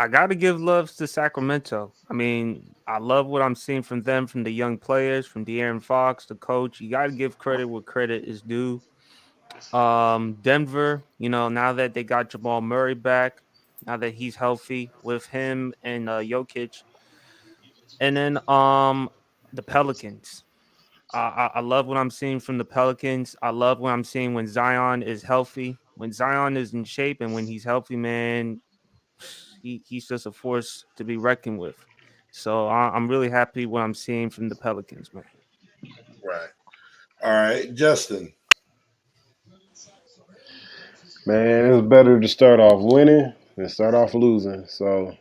gotta give loves to Sacramento. I mean, I love what I'm seeing from them, from the young players, from De'Aaron Fox, the coach. You gotta give credit where credit is due. Denver, now that they got Jamal Murray back, now that he's healthy with him and Jokic, and then the Pelicans. I love what I'm seeing from the Pelicans. I love what I'm seeing when Zion is healthy. When Zion is in shape and when he's healthy, man, he's just a force to be reckoned with. So I'm really happy what I'm seeing from the Pelicans, man. Right. All right. Justin. Man, it's better to start off winning than start off losing. So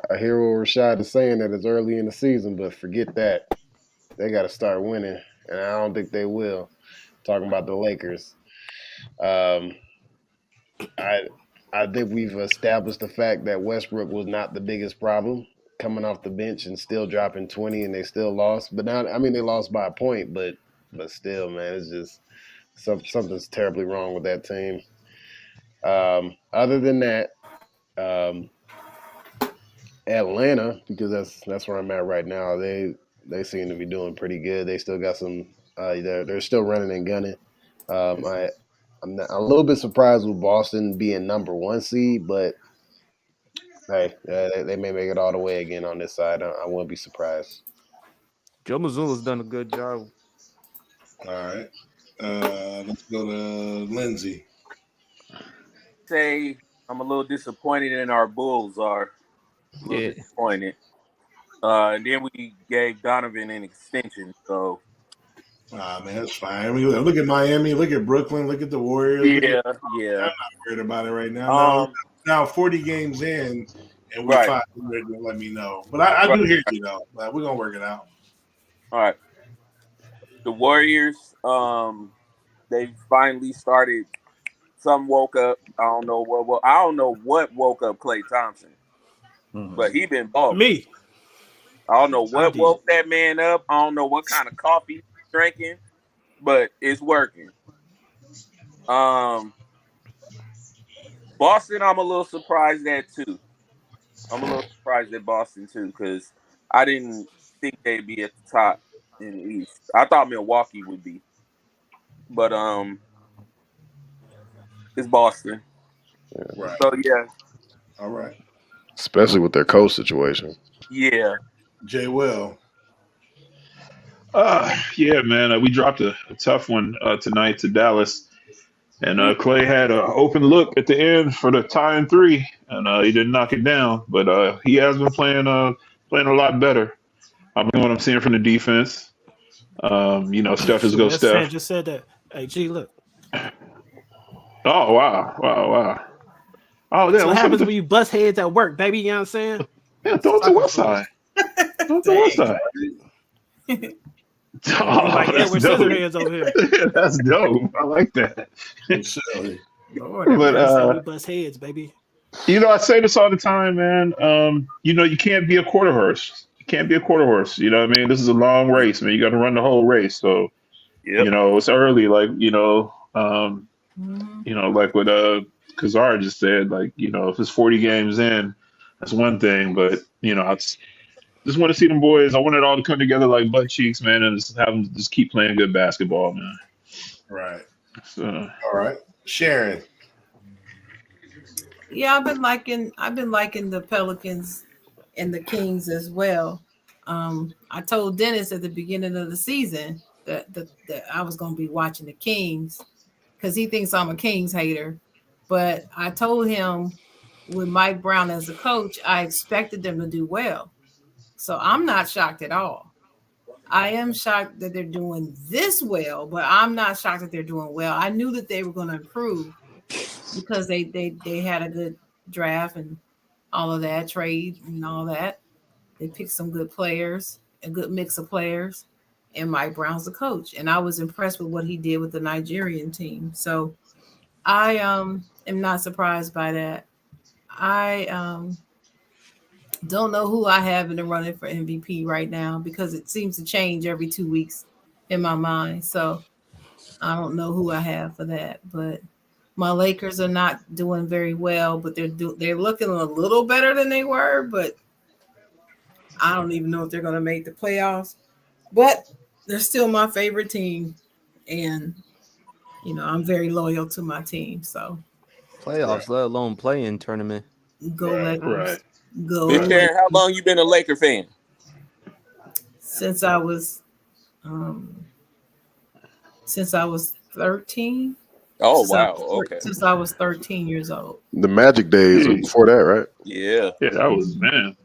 I hear what Rashad is saying that it's early in the season, but forget that. They got to start winning, and I don't think they will. Talking about the Lakers. I think we've established the fact that Westbrook was not the biggest problem coming off the bench and still dropping 20, and they still lost. But now, I mean, they lost by a point, but still, man, it's just something's terribly wrong with that team. Other than that, Atlanta, because that's where I'm at right now. They seem to be doing pretty good. They still got some. They're still running and gunning. I'm a little bit surprised with Boston being number 1 seed, but hey, they may make it all the way again on this side. I wouldn't be surprised. Joe Mazzulla's done a good job. All right. Let's go to Lindsay. Say I'm a little disappointed in our Bulls. Are a little disappointed. And then we gave Donovan an extension, so. Man, that's fine. I mean, look at Miami, look at Brooklyn, look at the Warriors. Yeah. I'm not worried about it right now. Now 40 games in, and we're 500. Let me know. But I do hear you though. We're gonna work it out. All right. The Warriors, they finally started. Some woke up. I don't know what woke up Klay Thompson, but he been balling. Me. I don't know what woke that man up. I don't know what kind of coffee he's drinking, but it's working. Boston, I'm a little surprised at too. I'm a little surprised at Boston too because I didn't think they'd be at the top in the East. I thought Milwaukee would be, but it's Boston. Right. So yeah. All right. Especially with their coach situation. Yeah. Jay Will. Yeah, man. We dropped a tough one tonight to Dallas. And Clay had an open look at the end for the tying 3, and he didn't knock it down. But he has been playing a lot better. I mean, what I'm seeing from the defense. Steph is go Steph. Just said that. Hey, G, look. Oh, wow. Oh, yeah. So what happens when you bust heads at work, baby? You know what I'm saying? Yeah, throw it to West Side. Throw it to West Side. Oh, like that's Edward dope. Scissorhands over here. That's dope. I like that. Silly. Lord, have But mercy. So we bust heads, baby. I say this all the time, man. You can't be a quarter horse. You can't be a quarter horse. You know what I mean? This is a long race, man. You got to run the whole race. So, Yep. it's early. Like, Mhm. like what Kazar just said, like, if it's 40 games in, that's one thing. But, I just want to see them boys. I want it all to come together like butt cheeks, man, and just have them just keep playing good basketball, man. Right. So, All right. Sharon. Yeah, I've been liking the Pelicans and the Kings as well. I told Dennis at the beginning of the season that I was going to be watching the Kings because he thinks I'm a Kings hater. But I told him with Mike Brown as a coach, I expected them to do well. So I'm not shocked at all. I am shocked that they're doing this well, but I'm not shocked that they're doing well. I knew that they were going to improve because they had a good draft and all of that, trade and all that. They picked some good players, a good mix of players, and Mike Brown's the coach. And I was impressed with what he did with the Nigerian team. So I am not surprised by that. I don't know who I have in the running for MVP right now because it seems to change every 2 weeks in my mind. So I don't know who I have for that, but my Lakers are not doing very well, but they're looking a little better than they were, but I don't even know if they're going to make the playoffs. But they're still my favorite team, and I'm very loyal to my team. So Playoffs, let alone play-in tournament. go Lakers, right. go Big Lakers. Sharon, how long you been a Laker fan? Since I was 13. Oh Since I wow, was okay. Since I was 13 years old. The Magic days were before that, right? Yeah. Yeah, that was, man.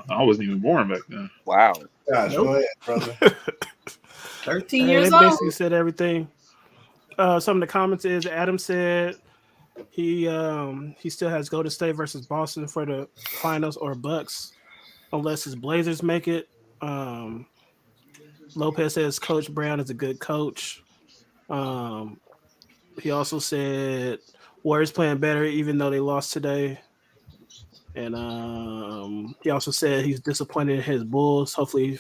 I wasn't even born back then. Wow. Gosh, Nope. go ahead, brother. 13 Hey, years they old. basically said everything. Some of the comments is Adam said he still has Golden State versus Boston for the finals or Bucks, unless his Blazers make it. Lopez says Coach Brown is a good coach. He also said Warriors playing better even though they lost today. And he also said he's disappointed in his Bulls. Hopefully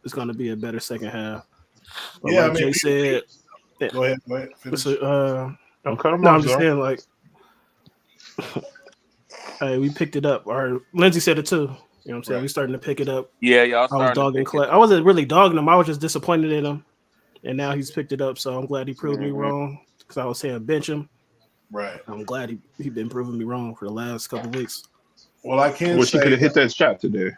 it's going to be a better second half. But Yeah, like I mean, Jay said, Go ahead. Finish. Don't cut them no, off, I'm just Zar. saying, like, hey, we picked it up. Or Lindsay said it too. You know what I'm saying? Right. We starting to pick it up. Yeah, y'all I was starting to dogging pick Clay. it. I wasn't really dogging him. I was just disappointed in him. And now he's picked it up. So I'm glad he proved me Mhm. wrong. Because I was saying bench him. Right. I'm glad he been proving me wrong for the last couple weeks. Well, I I can wish he could say have hit that shot today.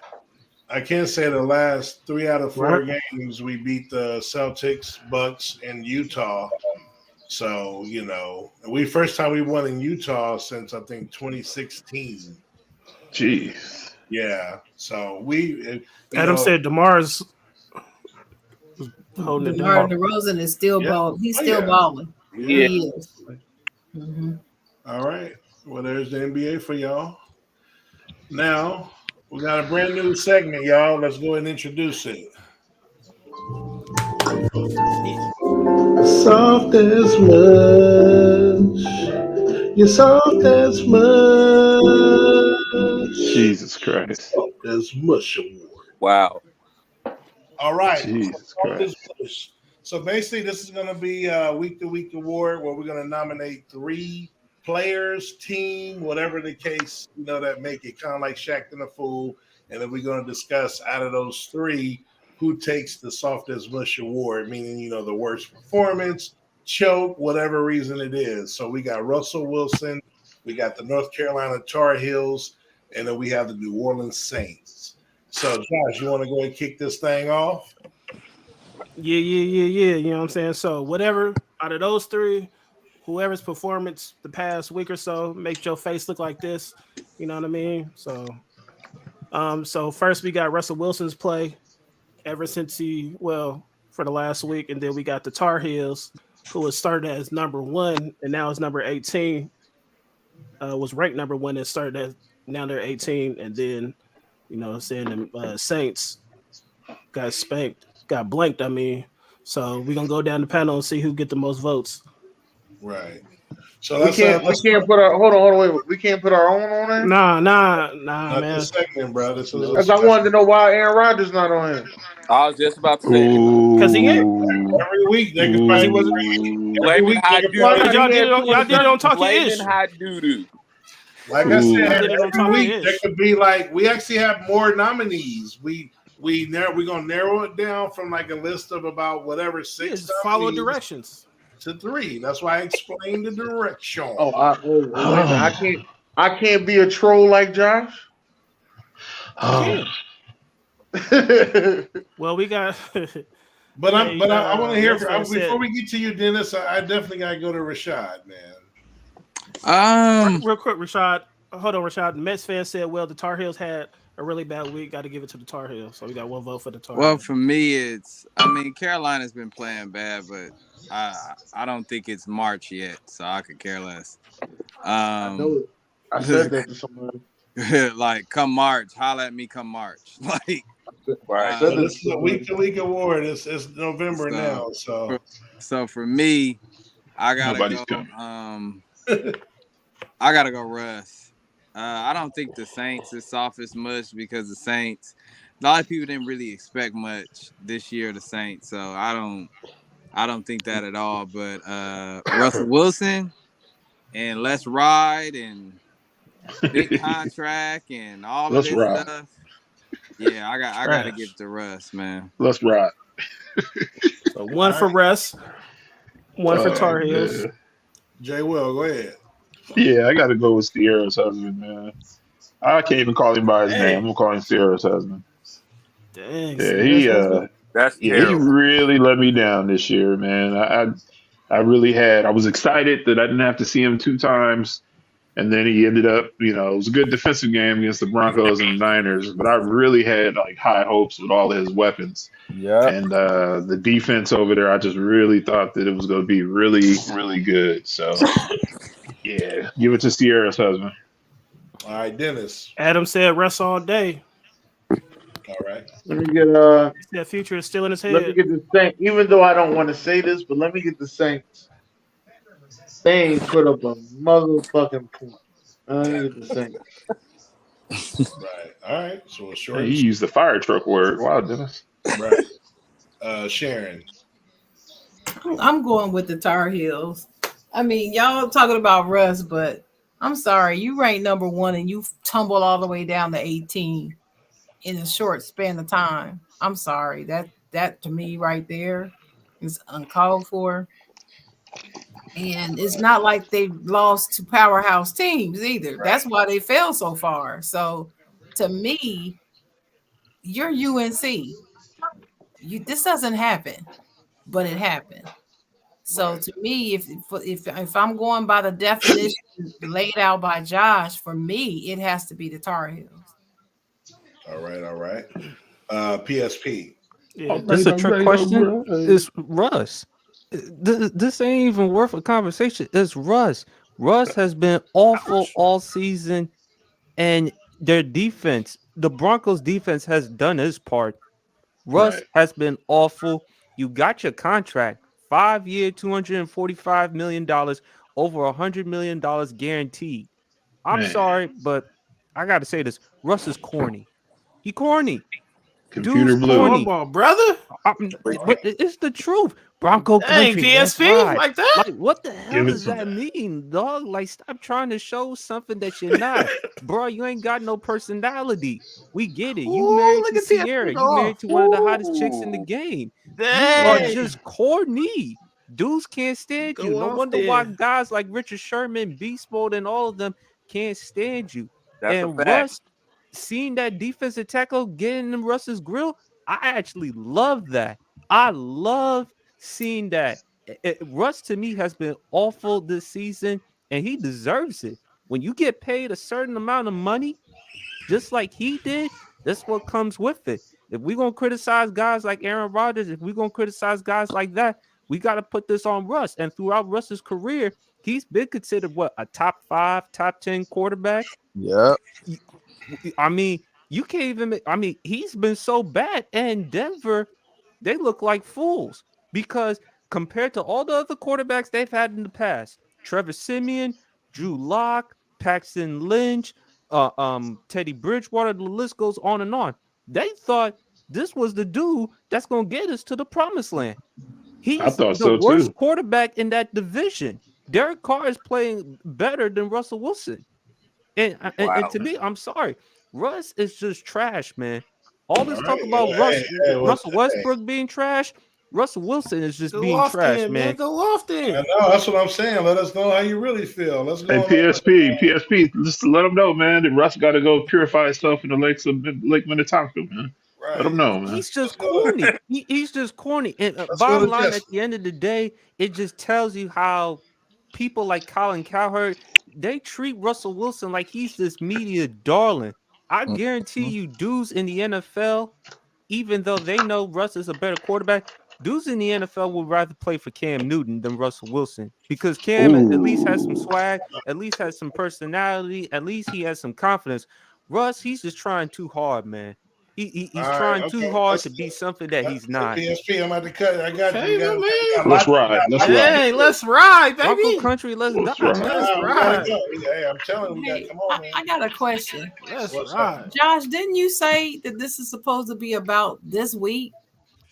the last 3 out of 4 Right. games we beat the Celtics, Bucks, and Utah. So first time we won in Utah since I think 2016. Jeez. Yeah. So we. Adam said DeMar's holding it DeMar down. DeRozan is still Yeah. balling. He's Oh, still yeah. balling. Yeah. He is. Mhm. All right. Well, there's the NBA for y'all. Now we got a brand new segment, y'all. Let's go ahead and introduce it. Soft as mush. You're soft as mush. Jesus Christ. Soft as mush award. Wow. All right. Jesus Off this Christ. push. So basically, this is going to be a week-to-week award where we're going to nominate 3 players, team, whatever the case, that make it kind of like Shaq and the Fool. And then we're going to discuss out of those 3 who takes the Soft as Mush award, meaning, the worst performance, choke, whatever reason it is. So we got Russell Wilson, we got the North Carolina Tar Heels, and then we have the New Orleans Saints. So, Josh, you want to go ahead and kick this thing off? Yeah. You know what I'm saying? So whatever out of those 3, whoever's performance the past week or so makes your face look like this. You know what I mean? So first we got Russell Wilson's play ever since for the last week, and then we got the Tar Heels, who was started as number 1 and now is number 18. Was ranked number 1 and started as now they're 18, and then saying the Saints got blanked. I mean, So we're gonna go down the panel and see who get the most votes. Right. So We let's can't put our hold on, wait. We can't put our own on there. Nah, not man. this segment, bro. This is Because I wanted to know why Aaron Rodgers not on here. I was just about to say that. Because he ain't. every week they can Because he find wasn't. every week they can find Because y'all did it on Talking Flaming Ish. hot doo-doo. Like I said, did it on every Talking week Ish. there could be like we actually have more nominees. We're gonna narrow it down from like a list of about whatever six. Just follow nominees directions. to 3. That's why I explained the direction. I can't be a troll like Josh. Well, we got. But I want to hear Restaurant before said- we get to you, Dennis. I definitely gotta go to Rashad, man. Real quick, Rashad. Hold on, Rashad. The Mets fan said, "Well, the Tar Heels had a really bad week. Got to give it to the Tar Heels." So we got one vote for the Tar Well, Heels. for me, Carolina's been playing bad, but I don't think it's March yet, so I could care less. I know it. I said that to somebody. Like, come March, holla at me. Come March, like. Right. So this is a week-to-week award. It's November now, so for me, I gotta Nobody's go. coming. I gotta go Russ. I don't think the Saints is soft as much because the Saints. A lot of people didn't really expect much this year. The Saints, so I don't think that at all. But Russell Wilson and Let's Ride and big contract and all Let's of this ride. stuff. Yeah, I gotta give it to Russ, man. Let's ride. So one for Russ, one for Tar Heels. Yeah. Jay Will, go ahead. Yeah, I got to go with Sierra's husband, man. I can't even call him by his name. I'm gonna call him Sierra's husband. Dang. Yeah, That's he terrible. really let me down this year, man. I really had. I was excited that I didn't have to see him 2 times, and then he ended up. It was a good defensive game against the Broncos and the Niners, but I really had like high hopes with all his weapons. Yeah. And the defense over there, I just really thought that it was going to be really, really good. So, yeah, give it to Sierra's husband. All right, Dennis. Adam said Russ all day. All right. Let me get That future is still in his Let me head. get the Saints. Even though I don't want to say this, but let me get the Saints. They ain't put up a motherfucking point. Let me get the Saints. Right. All right. So a short. He used the fire truck word. Wow, Dennis. Right. Sharon. I'm going with the Tar Heels. I mean, y'all talking about Russ, but I'm sorry, you ranked number 1 and you tumbled all the way down to 18 in a short span of time. I'm sorry. That to me right there is uncalled for. And it's not like they lost to powerhouse teams either. Right. That's why they fell so far. So to me, you're UNC. This doesn't happen, but it happened. So to me, if I'm going by the definition laid out by Josh, for me, it has to be the Tar Heels. All right. PSP. Yeah. That's a trick question. It's Russ. This ain't even worth a conversation. It's Russ. Russ has been awful all season, and their defense, the Broncos' defense, has done its part. Russ has been awful. You got your contract, 5-year, $245 million, over $100 million guaranteed. I'm sorry, but I got to say this: Russ is corny. He corny. Computer Dude's blue. corny. Come on, brother. But it's the truth. Bronco Dang, country. Let's PSP ride. like that? Like, what the hell Give it does to that mean, dog? Like, stop trying to show something that you're not. Bro, you ain't got no personality. We get it. You Ooh, married look to at PSP Sierra. You go married off. to one of the hottest chicks in the game. You are Dang. just corny. Dudes can't stand you. Go No off wonder there. why guys like Richard Sherman, Beast Mode, and all of them can't stand you. That's and a fact. Russ, seeing that defensive tackle getting in Russ's grill, I actually love that. I love seeing that. Russ to me has been awful this season, and he deserves it. When you get paid a certain amount of money, just like he did, that's what comes with it. If we're gonna criticize guys like Aaron Rodgers, if we're gonna criticize guys like that, we got to put this on Russ. And throughout Russ's career, he's been considered a top 5, top 10 quarterback. Yeah. I mean, you can't even. He's been so bad, and Denver, they look like fools. because compared to all the other quarterbacks they've had in the past, Trevor Siemian, Drew Lock, Paxton Lynch, Teddy Bridgewater, the list goes on and on. They thought this was the dude that's gonna get us to the promised land. I He's thought the so worst too. quarterback in that division. Derek Carr is playing better than Russell Wilson. And Wow. to me, I'm sorry. Russ is just trash, man. All this All talk right. about Hey, Russell Westbrook being trash, Russell Wilson is just Go being off trash, then, man. Go off I then. know that's what I'm saying. Let us know how you really feel. Let's go. Hey, on PSP, just let them know, man, that Russ got to go purify himself in the lakes of Lake Minnetonka, man. Let Right. them know, man. He's just Let's go. corny. He's just corny. And Let's go bottom to line, Jess. at the end of the day, it just tells you how people like Colin Cowherd, they treat Russell Wilson like he's this media darling. I guarantee you, dudes in the NFL, even though they know Russ is a better quarterback, dudes in the NFL would rather play for Cam Newton than Russell Wilson because Cam at least has some Ooh. swag, at least has some personality, at least he has some confidence. Russ, he's just trying too hard, man. He's All right. trying too Okay. hard Let's to be something that he's not. PSP. I'm about to cut. I got Okay, you. my We man. got a Let's lot. ride. Let's ride. Hey, let's ride, Uncle baby. Country, let's Let's die. ride. Let's We gotta ride. go. Hey, I'm telling you, we gotta Hey, come on, man. I got a question. Let's What's up? ride. Josh, didn't you say that this is supposed to be about this week,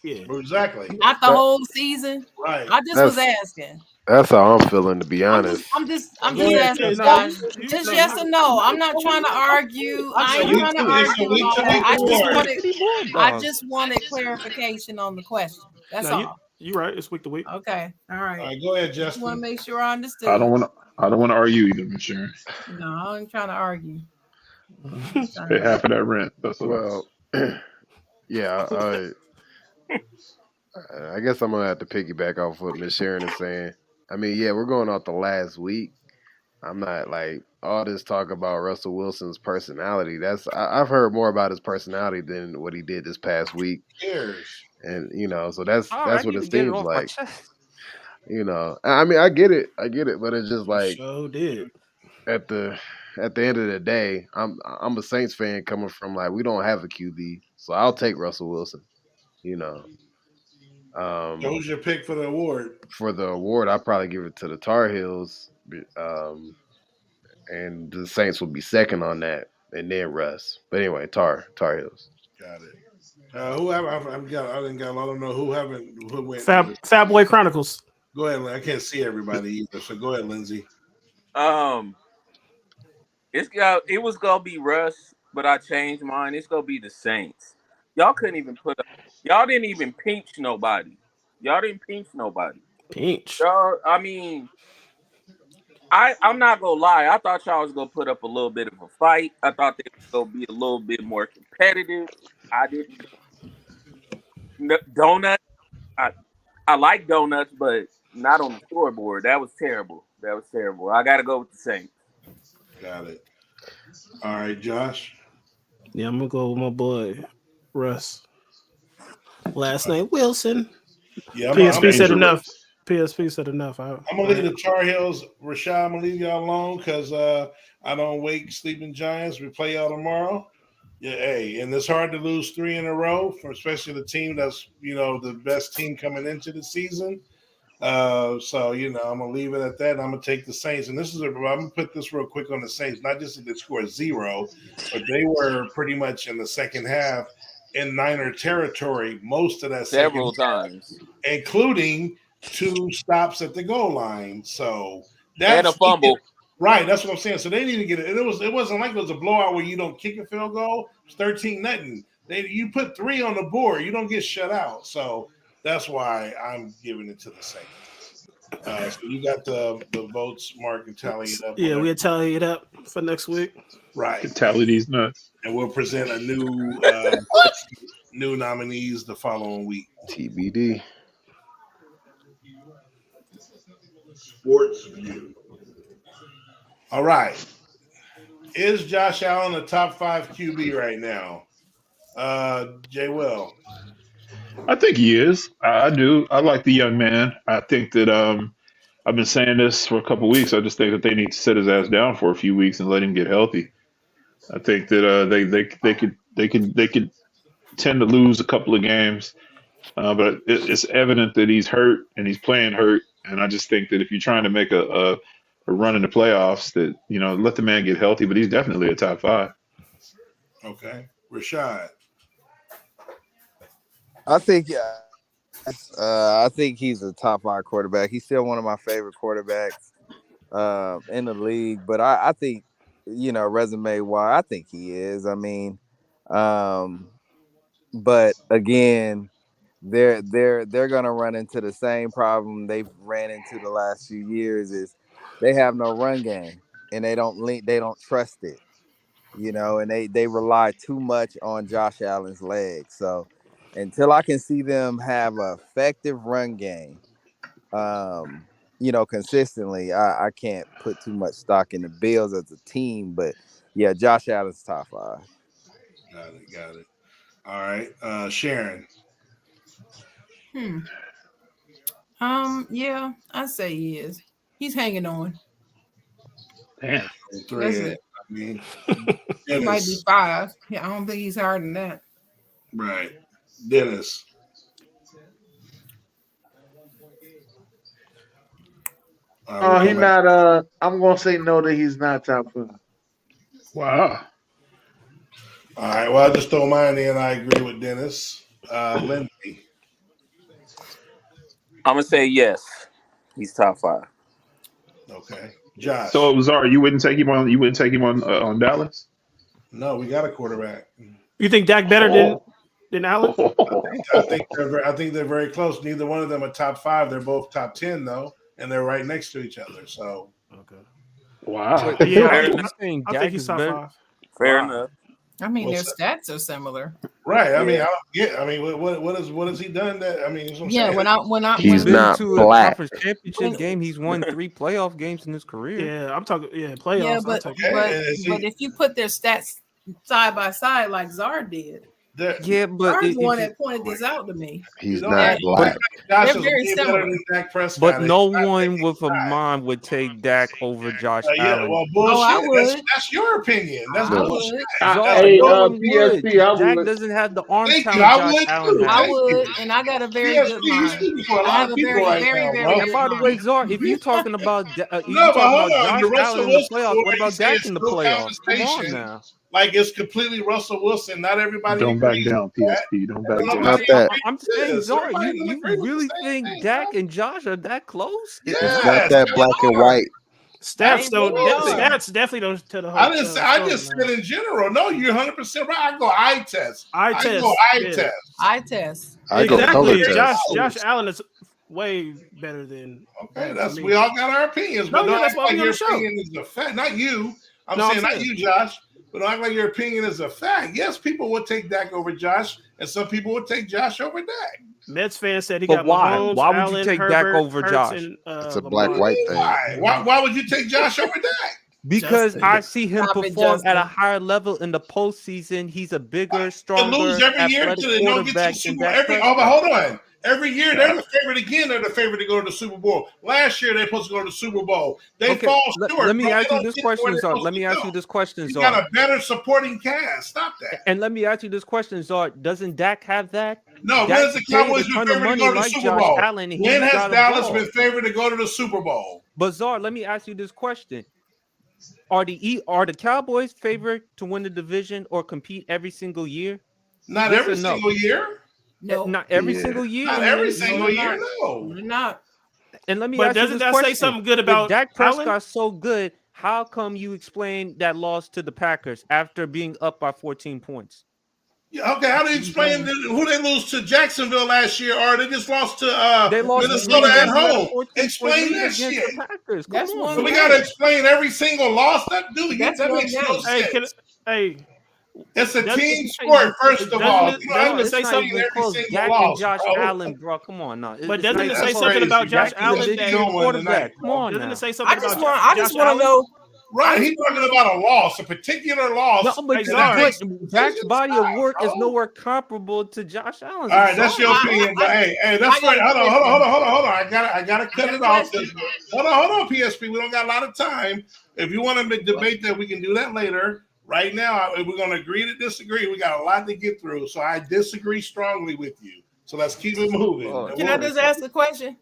Yeah. Exactly. not the That- whole season? Right. I just was That's asking. that's how I'm feeling, to be honest. I'm just Go asking, ahead, Yeah, Jess. no, Josh. you Just no, yes you or no. I'm not trying to argue. I So ain't we trying to so argue and all that. I just more. wanted Board I dog. just wanted clarification on the question. That's no, all. you right. It's week to week. Okay. All All right. right, go ahead, Just want to Justin. make sure I I understood. don't want to argue either, Miss Sharon. No, I ain't trying to argue. Pay half of that rent. That's all. Well, yeah. I guess I'm gonna have to piggyback off what Miss Sharon is saying. I mean, yeah, we're going off the last week. I'm not like all this talk about Russell Wilson's personality. I've heard more about his personality than what he did this past week, Cheers. and so that's All right, I what need it to get it seems off my like. chest. I mean, I get it, but it's just like So did. at the end of the day, I'm a Saints fan coming from like we don't have a QB, so I'll take Russell Wilson. So who's your pick for the award? For the award, I'd probably give it to the Tar Heels, and the Saints would be second on that, and then Russ. But anyway, Tar Heels. Got it. Who have I didn't got. I don't know who went. Fat Boy Chronicles. Go ahead. I can't see everybody either. So go ahead, Lindsay. It was gonna be Russ, but I changed mine. It's gonna be the Saints. Y'all couldn't even y'all didn't even pinch nobody. Y'all didn't pinch nobody. Pinch. Y'all, I mean, I'm not gonna lie. I thought y'all was gonna put up a little bit of a fight. I thought they was gonna be a little bit more competitive. I didn't. Donuts. I like donuts, but not on the scoreboard. That was terrible. I got to go with the Saints. Got it. All right, Josh. Yeah, I'm gonna go with my boy Russ. Last name Wilson. Yeah, PSP said enough. PSP said enough. I'm gonna leave the Tar Heels. Rashad, I'm gonna leave y'all alone because I don't wake sleeping giants. We play y'all tomorrow. Yeah, hey, and it's hard to lose 3 in a row, especially the team that's the best team coming into the season. So I'm gonna leave it at that. And I'm gonna take the Saints, and I'm gonna put this real quick on the Saints. Not just that they scored 0, but they were pretty much in the second half in Niner territory most of that several times, including 2 stops at the goal line. So and a fumble. Right, that's what I'm saying. So they need to get it. It wasn't like it was a blowout where you don't kick a field goal. It's 13-0. You put 3 on the board, you don't get shut out. So that's why I'm giving it to the Saints. So you got the votes, Mark, and tally it up. Yeah, we'll tally it up for next week. Right. Tally these nuts. And we'll present a new new nominees the following week. TBD. Sports View. All right. Is Josh Allen a top 5 QB right now? Jay Will. I think he is. I do. I like the young man. I think that I've been saying this for a couple of weeks. I just think that they need to sit his ass down for a few weeks and let him get healthy. I think that they could tend to lose a couple of games But it's evident that he's hurt and he's playing hurt. And I just think that if you're trying to make a run in the playoffs, that let the man get healthy. But he's definitely a top 5. Okay, Rashad. I think he's a top 5 quarterback. He's still one of my favorite quarterbacks in the league. But I think, resume wise, I think he is. I mean, but again, they're gonna run into the same problem they've ran into the last few years. Is they have no run game and they don't trust it. And they rely too much on Josh Allen's legs. So until I can see them have an effective run game, consistently, I can't put too much stock in the Bills as a team. But yeah, Josh Allen's top 5. Got it. All right, Sharon. Yeah, I say he is. He's hanging on. Damn. Three. That's it. I mean, He might be 5. Yeah, I don't think he's higher than that. Right. Dennis. He's not. I'm gonna say no that he's not top 5. Wow. All right. Well, I just throw mine in. I agree with Dennis. Lindsay. I'm gonna say yes. He's top 5. Okay. Josh. So Zara, you wouldn't take him on? You wouldn't take him on Dallas? No, we got a quarterback. You think Dak better than Allen? I think they're very close. Neither one of them are top 5. They're both top 10 though, and they're right next to each other. So okay. Wow. Yeah, I think I Dak think he's is top better. 5. Fair enough. I mean, What's their stats are similar. right. I mean, I don't get. I mean, what has he done? That I mean, that's what I'm Yeah, saying. He's Been not to black. a conference championship game. He's won 3 playoff games in his career. Yeah, I'm talking. Yeah, playoffs. Yeah, I'll but take Okay, it. and is he- but if you put their stats side by side like Czar did, Yeah, but Czar's the one if that pointed this out to me. He's don't not have- black. Josh They're is very way better similar. than Dak Prescott. but no He's not one taking with a sides. mind would take Dak over Josh Yeah, Allen. well, Oh, I bullshit. would. That's your opinion. That's I bullshit. would. Czar, Hey, no one PSP, I would. Dak would. doesn't have the arm Thank you. talent I Josh would Allen too. has. I Thank you. would, and I got a very PSP, good you mind. speaking for a I lot have of a people very, right very, now, very bro. And good by the way, mind. Czar, if you're talking about No, but hold on. The Josh Russell Allen in the Wilson playoffs, boy, what you about say Dak it's in the no playoffs? Come on conversation. now. Like it's completely Russell Wilson. Not everybody Don't back agrees down, with that. PSP. Don't back Nobody down. Not that. agrees I'm with saying, this. Czar, Everybody you don't agree with the really same think thing, Dak bro. and Josh are that close? It's Yes, not that they black and are. white. Stats don't. They are. Stats definitely don't tell the whole. I didn't say. I story, just man. said in general. No, you're 100% right. I go eye test. Eye I test. go eye Yeah. test. Eye test. I go color Exactly. test. Josh Allen is way better than. Okay, for that's me. we all got our opinions, No, but yeah, don't that's act why like we on your the show. opinion is a fact. Not you. I'm No, saying I'm not you, Josh. But don't act like your opinion is a fact. Yes, people would take Dak over Josh, and some people would take Josh over Dak. Mets fan said he But got why? Mahomes, Why would you Allen, take Dak Herbert, over Hurts, Josh? and, It's a Lamar. black-white thing. Why would you take Josh over Dak? Because Justin. I see him Stop it, perform at a Justin. higher level in the postseason. He's a bigger, To stronger, lose every year athletic to they don't get to the quarterback than Super Bowl. Dak Prescott. But hold on. Every year they're the favorite again. They're the favorite to go to the Super Bowl. Last year they're supposed to go to the Super Bowl. They Okay, fall let short. me bro. ask They you don't this get to where question, they're Zard. supposed Let me to ask go. you this question, You got Zard. a better supporting cast. Stop that. And let me ask you this question, Zard. Doesn't Dak have that? No, when Dak has the paid a Cowboys been ton of favored to money go to the like Super Josh Bowl? Allen, and When he has got Dallas involved. been favored to go to the Super Bowl? But Zard, let me ask you this question: Are the Cowboys favored to win the division or compete every single year? Not Yes every or no? single year. No, Not every Yeah. single year. Not every no, single they're year. not. No. They're not. And let me But ask you doesn't this that question: say something good If about Dak Allen? Prescott's so good, how come you explain that loss to the Packers after being up by 14 points? Yeah, okay, how do you explain who they lose to Jacksonville last year, or they just lost to They lost Minnesota at home? 14-point Explain lead that against shit. the Packers. Come That's on. one So we game. got to explain every single loss. That That's that one makes no game. Hey, sense. Hey, It's a doesn't- team sport, first of doesn't all. it- You doesn't don't it have say to something explain every close. single Dak and loss, Josh bro. Allen, bro. Come on now. But It's doesn't not it That's say even something crazy. about Josh Dak Allen? is That, doing quarterback. tonight, Come on doesn't now. it say something I just about want. I Josh just want Allen? to know. Right, he's talking about a loss, a particular loss. No, but, Hey, and that Zard. makes but Dak's decisions. body of work is bro. nowhere comparable to Josh Allen's. All I'm right, that's sorry. your opinion, but hey, that's I got right. a Hold on. I gotta cut got a it off. question. Hold on, PSP. We don't got a lot of time. If you want to debate that, we can do that later. Right now, we're going to agree to disagree. We got a lot to get through, so I disagree strongly with you. So let's keep it moving. Oh, Can I just ask a question?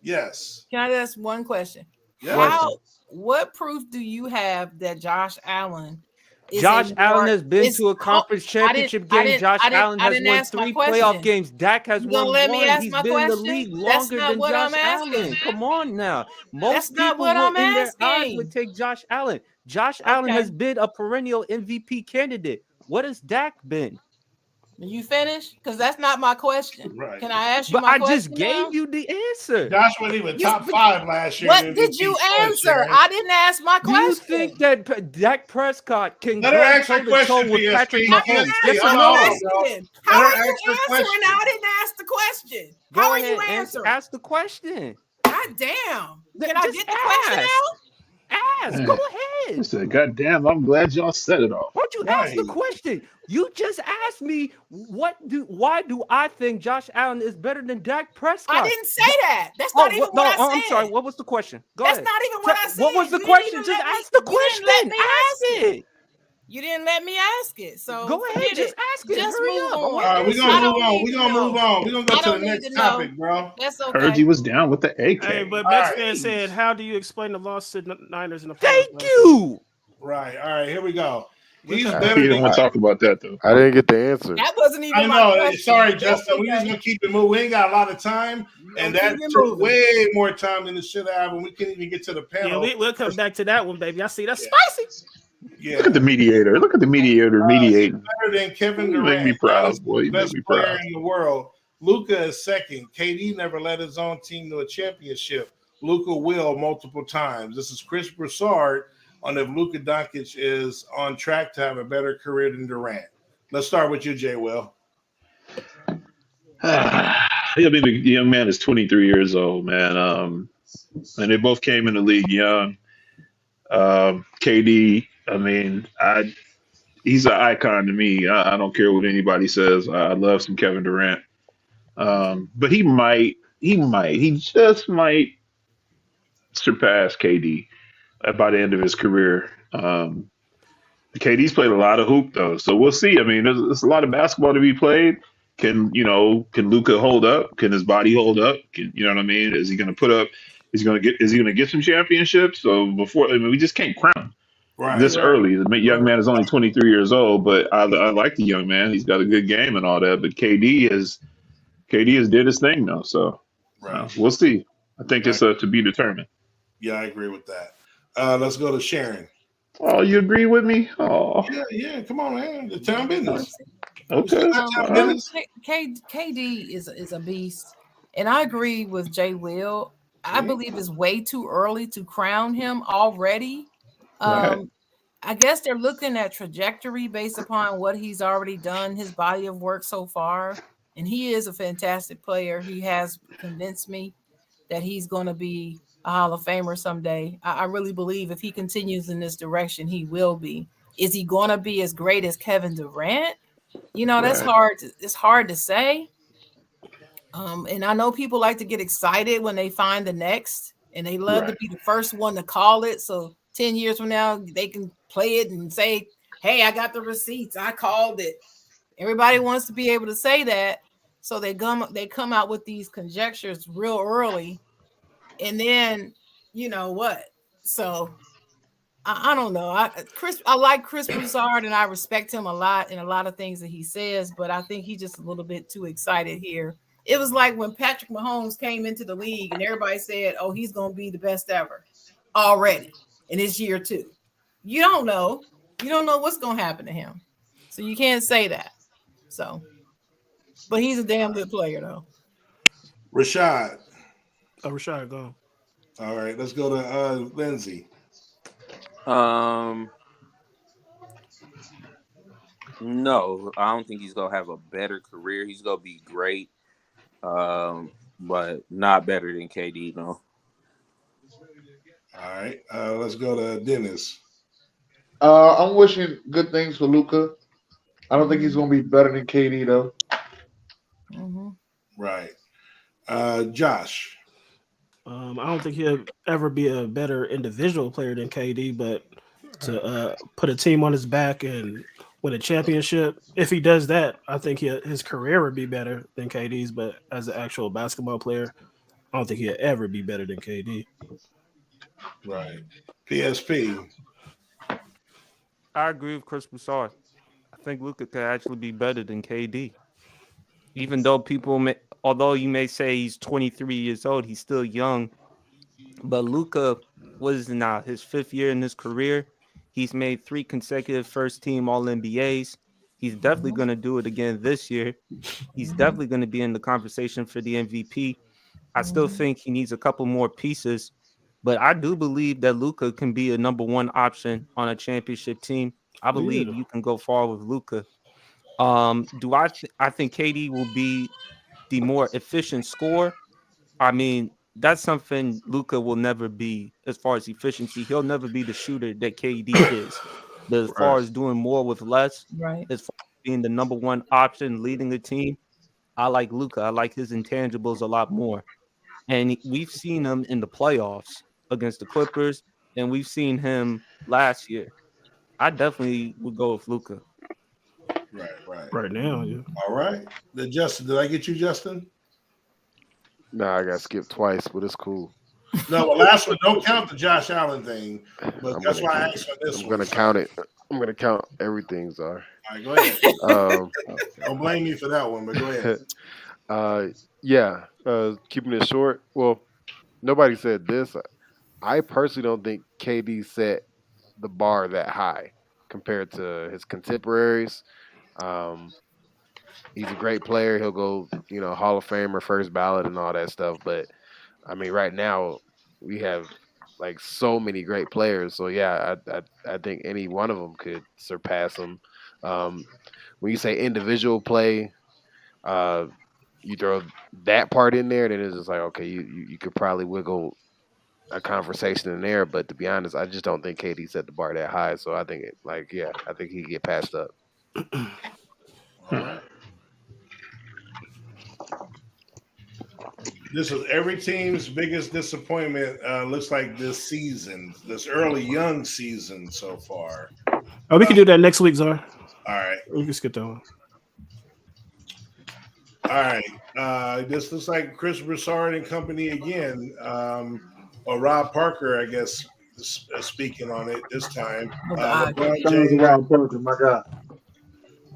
Yes. Can I ask one question? Yeah. What proof do you have that Josh Allen is Josh a Allen more- has been is- to a conference championship I game. didn't- Josh I didn't- Allen I has didn't won ask my 3 question. playoff games. Dak has You won gonna let me one. ask He's my been in the question? league That's longer not than what Josh I'm asking. Allen. Come on now. That's Most not people what I'm in their eyes asking. would take Josh Allen. Josh Allen Okay. has been a perennial MVP candidate. What has Dak been? You finished? Because that's not my question. Right. Can I ask you But my I question just gave now? you the answer. Josh wasn't even top 5 last year. What in did MVP you votes, answer? right? I didn't ask my Do you question. think that Dak Prescott can Let her go ask her toe to question, toe with PSP. Patrick I Mahomes? didn't Yes ask Yes or my hold on, no? bro. question. Let How her are you ask her answering question. now? I didn't ask the question. Go How are ahead you and answering? ask the question. God damn. Can I Just get the question ask. out? Ask. Go I ahead. said, God damn, I'm glad y'all set it off. Why don't you ask the Right. question? You just asked me why do I think Josh Allen is better than Dak Prescott? I didn't say that. That's not even what I said. I'm sorry. What was the question? Go That's ahead. not even what I said. What was the You didn't question? even Just let me- ask the you didn't let question. me Ask it. You didn't let me ask it. So Go ahead. forget Just it. ask it. Just Hurry move up. I on. want All right, we're answers. I gonna don't move on. need We're to gonna know. move on. We're gonna go I to the don't need next to know. topic, bro. That's Heard okay. you was down with the AK. Hey, but All Max right. fan said, "How do you explain the loss to the Niners in the playoffs?" Thank last you. Right. All right. Here we go. He's We'll I, better He didn't than. want to talk about that though. I didn't get the answer. That wasn't I even my know. question. Sorry, That's Justin. We just okay. gonna keep it moving. We ain't got a lot of time, We're and gonna that keep it took moving. way more time than it should have, and we couldn't even get to the Yeah, panel. we'll come back to that one, baby. I see that's Yeah. spicy. Yeah. Look at the mediator. Look at the mediator mediating. Better than Kevin You make me Durant. proud, Giannis boy. is You the make best me player proud. in the world. Luka is second. KD never led his own team to a championship. Luka will multiple times. This is Chris Broussard on if Luka Doncic is on track to have a better career than Durant. Let's start with you, Jay Will. I mean, the young man is 23 years old, man. And they both came in the league young. KD, I mean, he's an icon to me. I don't care what anybody says. I love some Kevin Durant. But he just might surpass KD by the end of his career. KD's played a lot of hoop though, so we'll see. I mean, there's a lot of basketball to be played. Can Luka hold up? Can his body hold up? You know what I mean? Is he going to put up? Is he going to get some championships? So we just can't crown Right. this early. The young man is only 23 years old, but I like the young man. He's got a good game and all that. But KD has did his thing though, so Right. we'll see. I think it's to be determined. Yeah, I agree with that. Let's go to Sharon. Oh, you agree with me? Oh, Yeah. Come on, man. The town business. okay. KD is a beast, and I agree with Jay Will. I believe it's way too early to crown him already. Right. I guess they're looking at trajectory based upon what he's already done, his body of work so far, and he is a fantastic player. He has convinced me that he's going to be a Hall of Famer someday. I really believe if he continues in this direction, he will be. Is he going to be as great as Kevin Durant? That's hard. It's hard to say. And I know people like to get excited when they find the next, and they love to be the first one to call it. So 10 years from now, they can play it and say, hey, I got the receipts. I called it. Everybody wants to be able to say that. So they come out with these conjectures real early. And then, you know what? So I don't know. I like Chris Broussard, and I respect him a lot in a lot of things that he says, but I think he's just a little bit too excited here. It was like when Patrick Mahomes came into the league and everybody said, oh, he's going to be the best ever already in his year 2. You don't know. You don't know what's going to happen to him. So you can't say that. So, but he's a damn good player, though. Rashad. Oh, Rashad, go. All right, let's go to Lindsay. No, I don't think he's gonna have a better career. He's gonna be great, but not better than KD. No. All right, let's go to Dennis. I'm wishing good things for Luka. I don't think he's going to be better than KD though. Mm-hmm. Right, Josh. I don't think he'll ever be a better individual player than KD, but to put a team on his back and win a championship. If he does that, I think his career would be better than KD's. But as an actual basketball player, I don't think he'll ever be better than KD. Right. PSP. I agree with Chris Broussard. I think Luka could actually be better than KD. Even though although you may say he's 23 years old, he's still young. But Luka was now his 5th year in his career. He's made 3 consecutive first-team All-NBAs. He's definitely going to do it again this year. He's definitely going to be in the conversation for the MVP. I still think he needs a couple more pieces, but I do believe that Luka can be a number 1 option on a championship team. I believe you can go far with Luka. I think KD will be the more efficient scorer. I mean, that's something Luka will never be as far as efficiency. He'll never be the shooter that KD is. But as far as doing more with less, Right. as far as being the number 1 option, leading the team, I like Luka. I like his intangibles a lot more. And we've seen him in the playoffs against the Clippers, and we've seen him last year. I definitely would go with Luka. Right now, yeah. All right. Justin, did I get you, Justin? Nah, I got skipped twice, but it's cool. No, the last one, don't count the Josh Allen thing. But that's why I asked for this one. I'm gonna count it. I'm gonna count everything, Czar. All right, go ahead. Don't blame me for that one, but go ahead. Keeping it short. Well, nobody said this. I personally don't think KD set the bar that high compared to his contemporaries. He's a great player. He'll go, Hall of Fame or first ballot and all that stuff. But I mean, right now we have like so many great players. So yeah, I think any one of them could surpass him. When you say individual play, you throw that part in there, then it's just like, okay, you could probably wiggle a conversation in there. But to be honest, I just don't think KD set the bar that high. So I think I think he could get passed up. This is every team's biggest disappointment. Looks like this season, this early young season so far. Oh, we can do that next week, Czar. All right. We can skip that one. All right. This looks like Chris Broussard and company again. Or Rob Parker, I guess, speaking on it this time. LeBron James, Rob Parker, my God.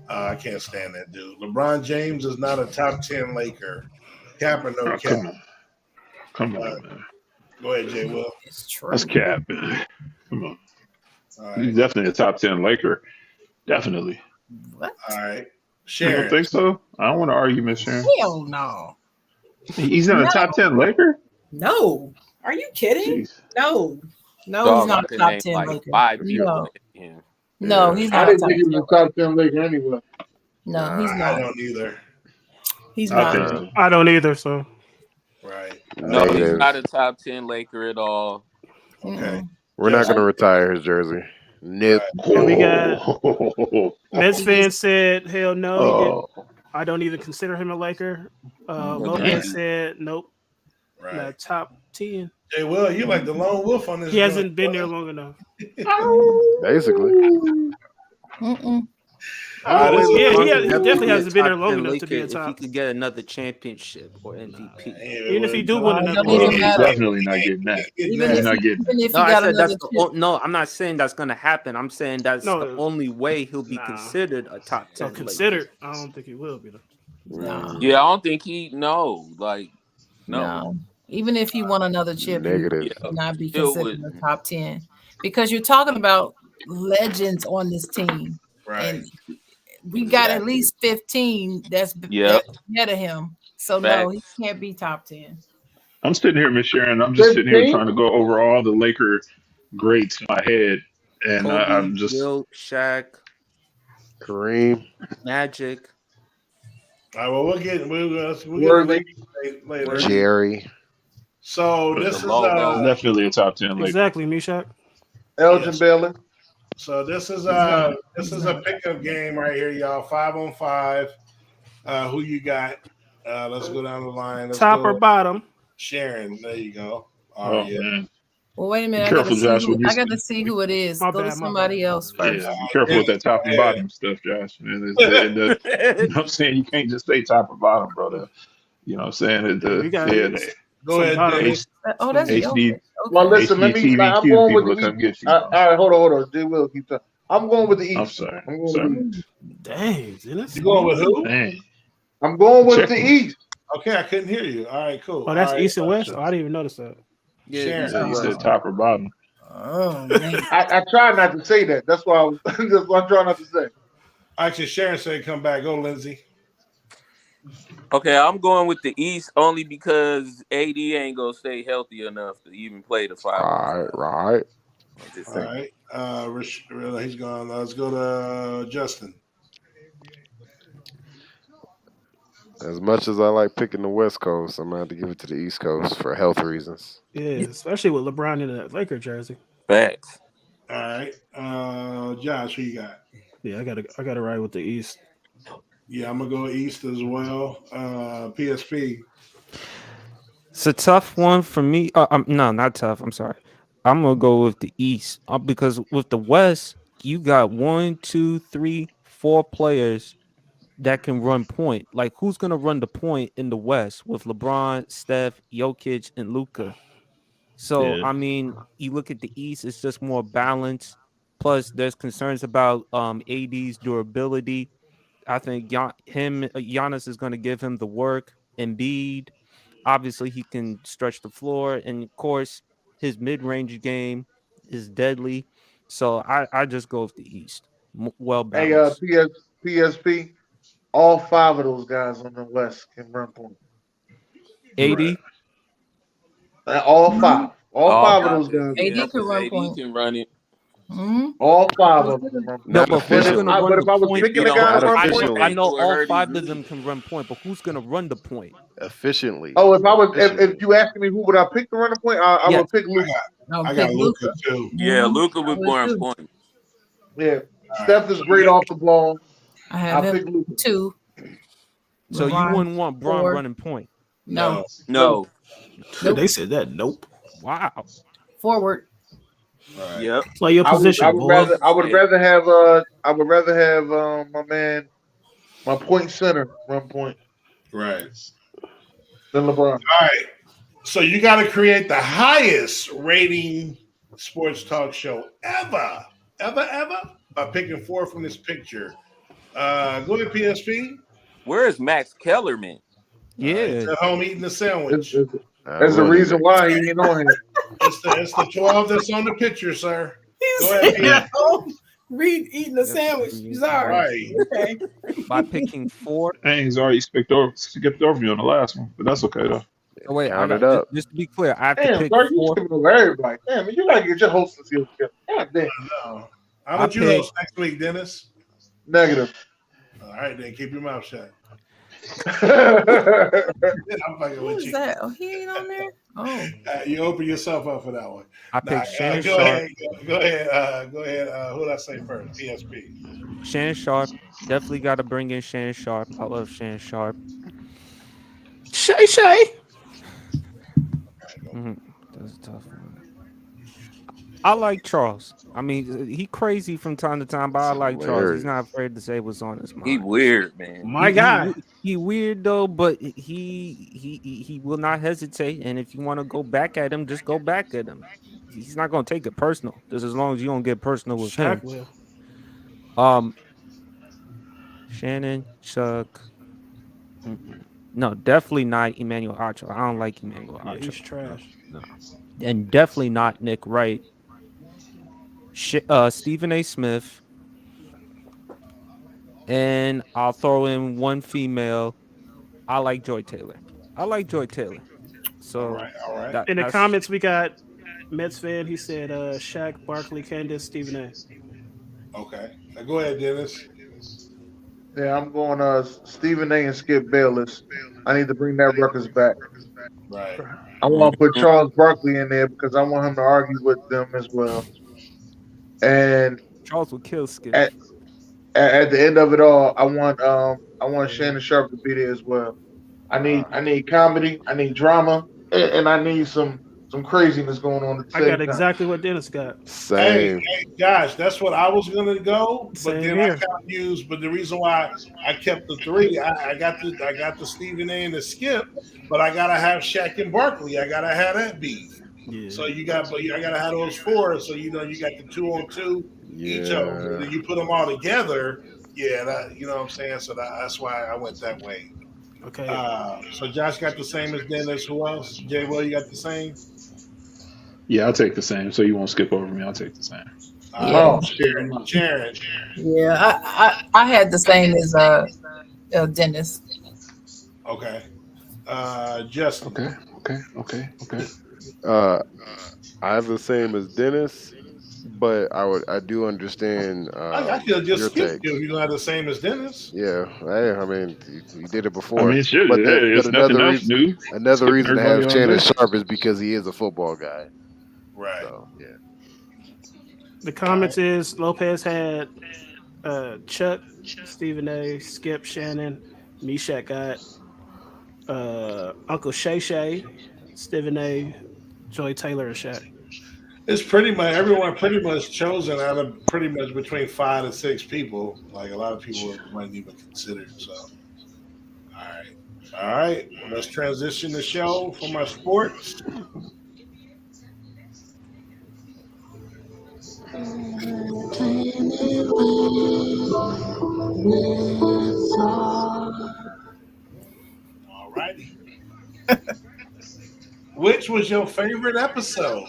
I can't stand that dude. LeBron James is not a top 10 Laker. Cap or no cap? Come on, man. Go ahead, Jay Will. It's true. That's cap, man. Come on. Right. He's definitely a top 10 Laker. Definitely. What? All right. You Sharon. don't think so? I don't want to argue, Miss Sharon. Hell no. He's not a top 10 Laker? No. Are you kidding? Jeez. No. No, Dog, he's not I a could top name 10 like Laker. 5 people. No. Yeah. No, he's I not a didn't top think he 10 was a top 10 Laker anyway. No, he's I not. don't either. He's I not. think so. I don't either. So Right. No, he's Negative. not a top 10 Laker at all. Okay. We're not going to retire his jersey. Nope. And we got Mets fans said, hell no, he Oh, didn't. I don't even consider him a Laker. Damn. Lopez said, nope, Right. not top 10. Jay Will, you like the lone wolf on this. He hasn't joint, been boy. there long enough. Basically. Mm-mm. I this would is- Yeah, want he him to definitely be a hasn't been there top long 10 enough to Laker be a if he top. could get another championship or MVP. Even if he do win It another don't well, even he's matter. definitely not getting that. Even He's if not he, getting even if No, he I got said another that's chip. no. I'm not saying that's gonna happen. I'm saying that's No, the only way he'll be nah. considered a top 10. So Laker. considered, I don't think he will be. Though. No. Yeah, I don't think no. No. Even if he won another chip, he Negative. Yeah. would not be Still considered wouldn't. a top 10 because you're talking about legends on this team. Right. And we got at least 15 that's Yep. ahead of him. So no, he Facts. can't be top 10. I'm sitting here, Miss Sharon. I'm just sitting here 15? trying to go over all the Laker greats in my head. And Kobe, I'm just. Wilt, Shaq, Kareem. Magic. All right, well, we'll get Worthy. later. Jerry. So this is Logo. Definitely a top 10 Laker. Exactly, Mishak. Elgin Yes. Baylor. So this is a pickup game right here, y'all. 5-on-5. Who you got? Let's go down the line. Let's Top go. or bottom? Sharon. There you go. Oh, yeah. man. Well, wait a minute. Be careful, Josh. When you I got to see who it is. My Go to bad, my somebody else first. yeah, be careful with that top and bottom stuff, Josh. And you know what I'm saying? You can't just say top and bottom, brother. You know what I'm saying? We got Go ahead, bottom. Dennis. Oh, that's HD, okay. Well, listen, let me. HDTV I'm cute going with people the will come East. get you. All right, hold on. J. Will keep talking. I'm going with the East. I'm sorry. I'm going Sorry. with the East. Dang, Dennis. You going with who? Dang. I'm going with Check the them. East. Okay, I couldn't hear you. All right, cool. Oh, that's All right, East and West. Oh, I didn't even notice that. Yeah, Sharon. East and You West. said top or bottom. Oh man. I try not to say that. That's why that's what I'm trying not to say. Actually, Sharon said come back. Go, Lindsay. Okay, I'm going with the East only because AD ain't gonna stay healthy enough to even play the 5. Right. I'm just All saying. right. He's gone. Let's go to Justin. As much as I like picking the West Coast, I'm gonna have to give it to the East Coast for health reasons. Yeah, especially with LeBron in a Laker jersey. Facts. All right. Josh, who you got? Yeah, I gotta ride with the East. Yeah, I'm gonna go East as well. PSP. It's a tough one for me. No, not tough. I'm sorry. I'm gonna go with the East because with the West, you got 1, 2, 3, 4 players that can run point. Like, who's gonna run the point in the West with LeBron, Steph, Jokic, and Luka? So Yeah. I mean, you look at the East; it's just more balanced. Plus, there's concerns about AD's durability. I think Giannis is going to give him the work. Embiid, obviously, he can stretch the floor, and of course, his mid-range game is deadly. So I just go with the East. Well Hey, balanced. PSP. All 5 of those guys on the West can run point. 80. All 5. All 5 of those five. guys. AD Yeah, can run AD point. can run it. Mm-hmm. All 5 of them can run point. No, Not but who's efficiently. going to run But the if I was point? picking You a don't guy have to to run pick point, efficiently. I know or all hurt 5 his of them knee. can run point, but who's going to run the point? Efficiently. oh, if I was, if Efficiently. you asked me who would I pick to run the point, I Yes. would pick Luka. I got Luka too. Yeah, Mhm. Luka I would would run too. point. Yeah, All right. Steph is So great you off the ball. I have I'll him pick Luka. 2. So you LeBron wouldn't want Braun 4. running point. No. No. Nope. They said that. Nope. Wow. Forward. Right. Yep. Play your I position, would boy. rather have my man, my point center run point Right. than LeBron. All right. So you got to create the highest rating sports talk show ever by picking 4 from this picture. Go ahead, PSP. Where is Max Kellerman? Yeah. He's at home eating the sandwich. There's a reason why he ain't on here. It's the 12 that's on the picture, sir. He's Go ahead, eating a sandwich. Sorry. Right. Okay. By picking 4. Dang, he's already skipped over me on the last one, but that's okay though. Oh, wait, Count it up. just to be clear, I have to Damn, pick bro, you 4. skipping over everybody. Damn, man, you gotta get your hosting skills together. God damn. No. How about you picked- host next week, Dennis? Negative. All right, then keep your mouth shut. That's I'm fucking Who with is you. that? Oh, he ain't on there? Oh. You open yourself up for that one. I picked Shannon go Sharp. ahead. Go ahead. Go ahead. Who did I say first? ESP. Shannon Sharp. Definitely got to bring in Shannon Sharp. I love Shannon Sharp. Shay. That's a tough one. I like Charles. I mean, he crazy from time to time, but I like Charles. He's not afraid to say what's on his mind. He weird, man. My guy. He weird though, but he will not hesitate. And if you want to go back at him, just go back at him. He's not gonna take it personal. Just as long as you don't get personal with Shaq him. will. Shannon, Chuck. No, definitely not Emmanuel Acho. I don't like Emmanuel Yeah, Acho. he's trash. No. And definitely not Nick Wright. Stephen A. Smith. And I'll throw in one female. I like Joy Taylor. So all right. In the comments, we got Mets fan. He said Shaq, Barkley, Candace, Stephen A. Okay. Now go ahead, Dennis. Yeah, I'm going Stephen A. and Skip Bayless. I need to bring that records back. Right. I want to put Charles Barkley in there because I want him to argue with them as well. And Charles will kill Skip. At the end of it all, I want Shannon Sharp to be there as well. I need comedy, I need drama, and I need some some craziness going on at the I same got time. exactly what Dennis got. Same. Hey, Josh, that's what I was gonna go, but Same then here. I kind of used. But the reason why I kept the three, I got the Stephen A. and the Skip, but I gotta have Shaq and Barkley. I gotta have that beef. Yeah. So I gotta have those four. So you got the 2-on-2 each of them. Yeah. Then you put them all together. Yeah, you know what I'm saying. So that's why I went that way. Okay. So Josh got the same as Dennis. Who else? Jay Will, you got the same? Yeah, I'll take the same. So you won't skip over me. I'll take the same. Oh, Sharon. Yeah, I had the same as Dennis. Okay. Justin. Okay. I have the same as Dennis, but I do understand I could just your skip take. you if you don't have the same as Dennis. Yeah, hey, I mean, you did it before. I mean, sure. But It's nothing another else new. another Skipping reason to have everybody all Shannon day. Sharp is because he is a football guy. Right. So yeah. The comments is Lopez had Chuck, Stephen A, Skip, Shannon, Meshack got Uncle Shay Shay, Stephen A, Joy Taylor, and Shaq. It's pretty much everyone pretty much chosen out of pretty much between 5 and 6 people. Like a lot of people weren't even considered. So, all right. Well, let's transition the show from our sports. All righty. Which was your favorite episode?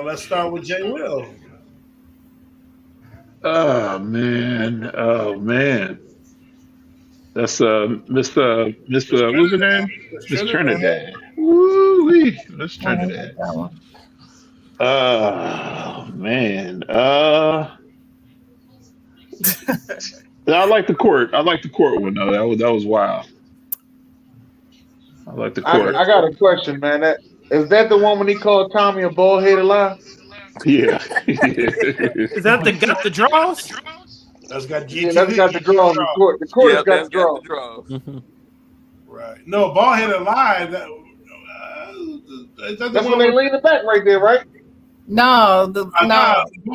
Let's start with Jay Will. Oh man. That's Mr. What's his name? Miss Trinidad. Woo-wee. Miss Trinidad. Oh man. I like the court. I like the court one though. That was wild. I like the court. I got a question, man. Is that the one when he called Tommy a bald headed lie? Yeah. Is that got the draws? That's got GTD. Yeah, that's got the draw. The court has got the draw. Right. No, ball headed lie. That's when they leaned it back right there, right? No, Ball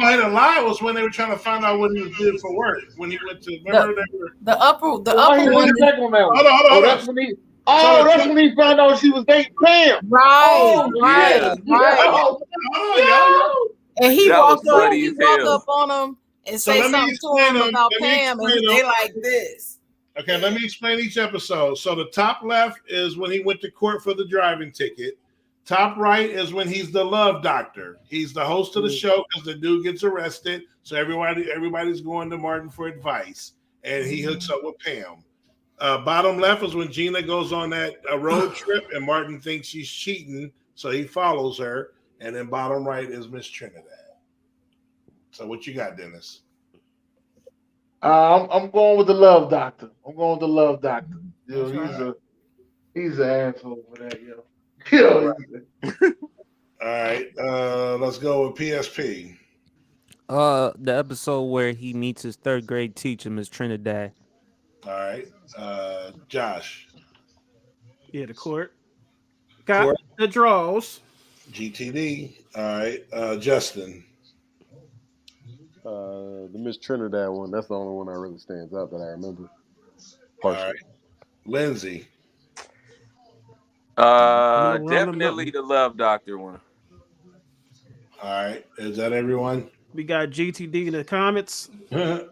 headed lie was when they were trying to find out what he was doing for work. When he went to the upper Oh, one. Hold on. That's when he found out she was dating Pam. Right. And he That walked was funny up on him and So say let me something to him explain about let me Pam, and explain they them. like this. Okay, let me explain each episode. So the top left is when he went to court for the driving ticket. Top right is when he's the love doctor. He's the host of the show because the dude gets arrested. So everybody's going to Martin for advice, and he hooks up with Pam. Bottom left is when Gina goes on that road trip, and Martin thinks she's cheating, so he follows her. And then bottom right is Miss Trinidad. So what you got, Dennis? I'm going with the love doctor. Yo, he's an asshole for that, yo. All right, let's go with PSP. The episode where he meets his 3rd grade teacher, Miss Trinidad. All right, Josh. Yeah, the court. Got the draws. GTD. All right, Justin. The Miss Trinidad one. That's the only one that really stands out that I remember. All right, Lindsay. Definitely the Love Doctor one. All right, is that everyone? We got GTD in the comments. I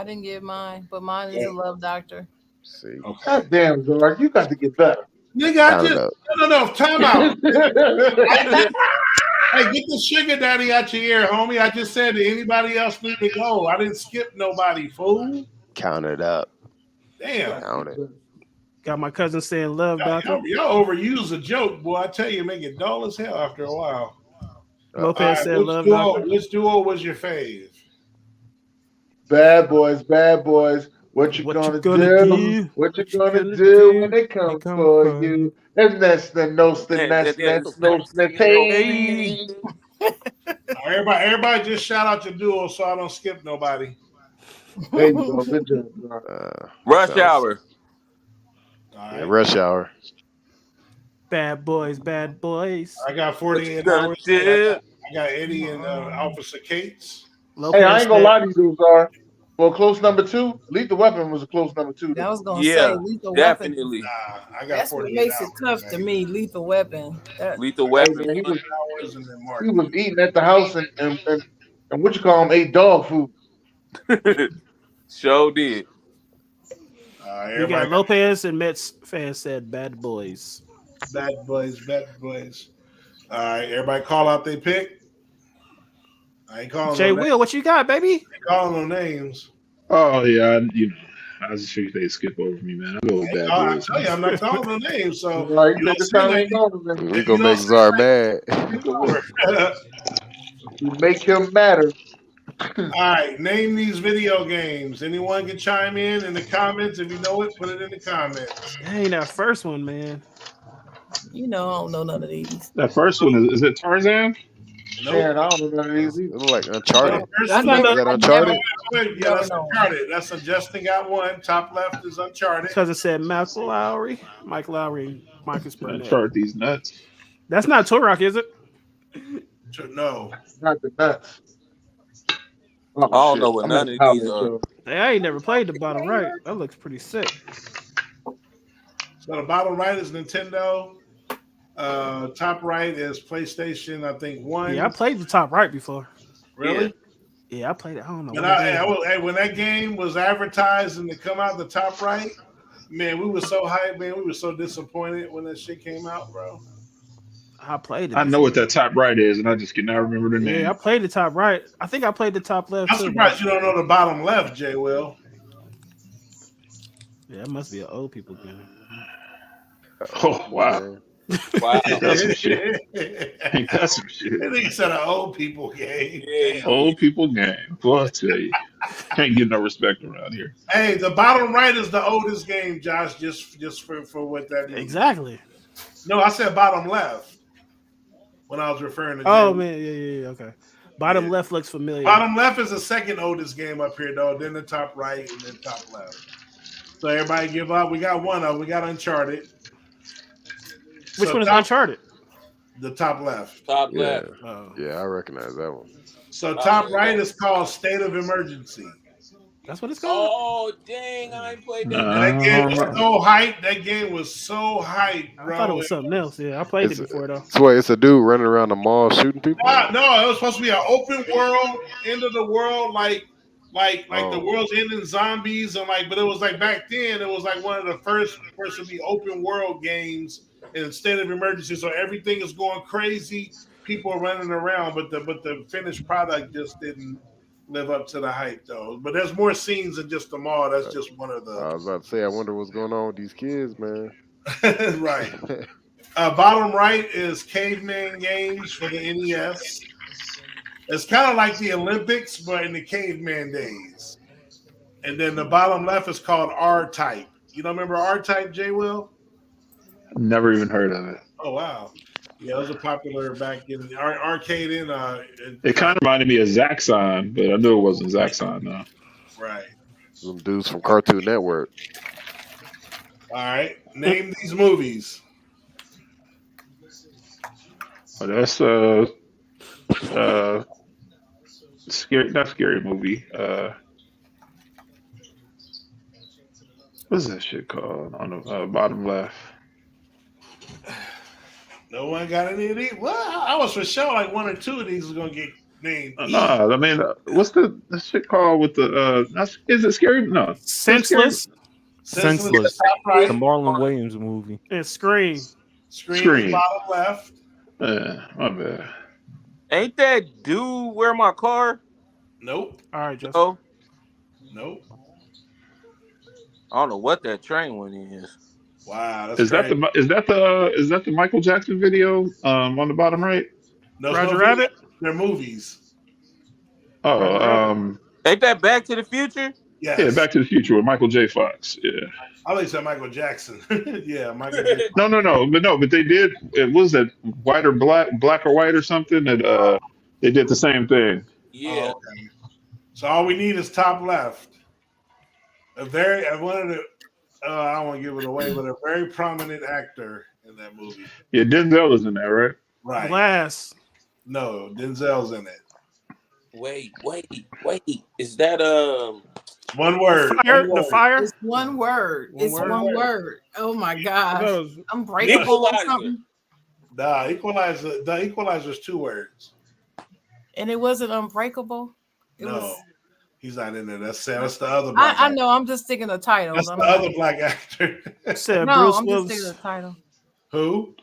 didn't give mine, but mine is a love doctor. See. God damn, George, you got to get better. Nigga, I just no. Time out. Hey, get the sugar daddy out your ear, homie. I just said that anybody else need to go. I didn't skip nobody, fool. Count it up. Damn. Count it. Got my cousin saying love doctor. Y'all overuse a joke, boy. I tell you, make it dull as hell after a while. Lopez said love doctor. Which duo was your fave? Bad boys. What you gonna do? What you gonna do when they come for you? And that's the no. Everybody just shout out your duo so I don't skip nobody. There you go. Good job. Rush Hour. All right. Yeah, Rush Hour. Bad boys, bad boys. I got What 48 you gonna hours. do? I got Eddie and Officer Cates. Hey, I Lopez ain't gonna said, lie to you, dudes. For close number 2, Lethal Weapon was a close number 2. I was gonna say Yeah, Lethal Weapon. definitely. I got That's what 48 makes hours. it tough to me. Lethal Weapon. Lethal Hey, Weapon. man, Hours and then Mark. he was eating at the house and what you call him, ate dog food. Show did. we Everybody got Lopez and Mets fans said bad boys. bad boys, bad boys. All right, everybody call out their pick. I ain't calling Jay no Will, names. what you got, baby? Calling no names. Oh yeah, I just figured they'd skip over me, man. I go with Bad I Boys. tell you, I'm not calling no names. So Like, you don't this see time that. ain't going, man. We You gonna don't make see Czar that. mad. You make him matter. All right, name these video games. Anyone can chime in the comments. If you know it, put it in the comments. Dang, that first one, man. You know, I don't know none of these. That first one is it Tarzan? Nope. Man, I don't know none of these It either. look like Uncharted. First I one- never, Is that I Uncharted? never, Yeah, that's Never know. Uncharted. That's Justin got one. Top left is Uncharted. Because it said Mike Lowry, and Marcus I Burnett. chart these nuts. That's not Turok, is it? No. Not the nuts. I don't know shit. what I'm none in of college, these are. so- Hey, I ain't never played the bottom right. That looks pretty sick. So the bottom right is Nintendo. Top right is PlayStation. I think one. Yeah, I played the top right before. Really? Yeah, I played it. I don't know. When what it is. hey, when that game was advertised and to come out the top right, man, we were so hyped, man. We were so disappointed when that shit came out, bro. I played it. I know what that top right is, and I just cannot remember the name. Yeah, I played the top right. I think I played the top left I'm too. surprised you don't know the bottom left, Jay Will. Yeah, that must be an old people game. Oh wow, Wow. that's some shit. Ain't that some shit? I think it's an old people game. Yeah. Old people game. Boy, I tell you, can't get no respect around here. Hey, the bottom right is the oldest game, Josh. Just for what that is. Exactly. No, I said bottom left when I was referring to. Oh Jay. man, yeah, okay. Bottom left looks familiar. Bottom left is the second oldest game up here, though. Then the top right, and then top left. So everybody give up. We got one of them. We got Uncharted. Which So one is top- Uncharted? The top left. Top Yeah, left. Oh, yeah, I recognize that one. So top right is called State of Emergency. that's what it's called. Oh dang! I ain't played that. That game was so hyped. That game was so hyped, I bro. thought it was something else. Yeah, I played It's- it before though. So wait, it's a dude running around the mall shooting people. No, it was supposed to be an open world, end of the world, like the Oh. world's ending zombies and but it was like back then it was like one of the first to be open world games in a state of emergency. So everything is going crazy, people are running around, but the finished product just didn't live up to the hype though. But there's more scenes than just the mall. That's just one of I the was about to say, I wonder what's going on with these kids, man. right. Bottom right is Caveman Games for the NES. It's kind of like the Olympics, but in the caveman days. And then the bottom left is called R-Type. You don't remember R-Type, J. Will? Never even heard of it. Oh, wow. Yeah, those are popular back in the arcade It kind of reminded me of Zaxxon, but I knew it wasn't Zaxxon. No. right. Some dudes from Cartoon Network. All right. Name these movies. Oh, that's scary. Not scary movie. What's that shit called on the bottom left? No one got any of these? Well, I was for sure like one or two of these was going to get named. No, I mean, what's the shit called with the? Is it scary? No, Senseless Senseless. Top right. The Marlon Williams movie. and Scream. Screen. Bottom left. My bad. Ain't that dude where my car? Nope. All right, Justin. Oh, Nope. I don't know what that train one is. Wow. That's Is that crazy. is that the Michael Jackson video on the bottom right? No, it's Roger no Rabbit? videos. They're movies. Oh, Ain't that Back to the Future? Yes. yeah, Back to the Future with Michael J. Fox. Yeah. I thought you said Michael Jackson. Yeah, Michael Jackson. No, but they did. It was that white or black or white or something that they did the same thing. Yeah. Oh, okay. So all we need is top left. One of the I don't want to give it away, but a very prominent actor in that movie. Yeah, Denzel was in there, right? Right. Glass. No, Denzel's in it. Wait. Is that One word. Fire. One The word. fire. It's one word. One It's word. one word. Oh my gosh. That was- Unbreakable or Equalizer? something. Nah, Equalizer. The Equalizer's 2 words. And it wasn't unbreakable. It No, was. he's not in there. That's the other black I actor. know. I'm just thinking of titles. That's I'm the not- other black actor. said no, Bruce I'm just Willis. thinking of the title. Who?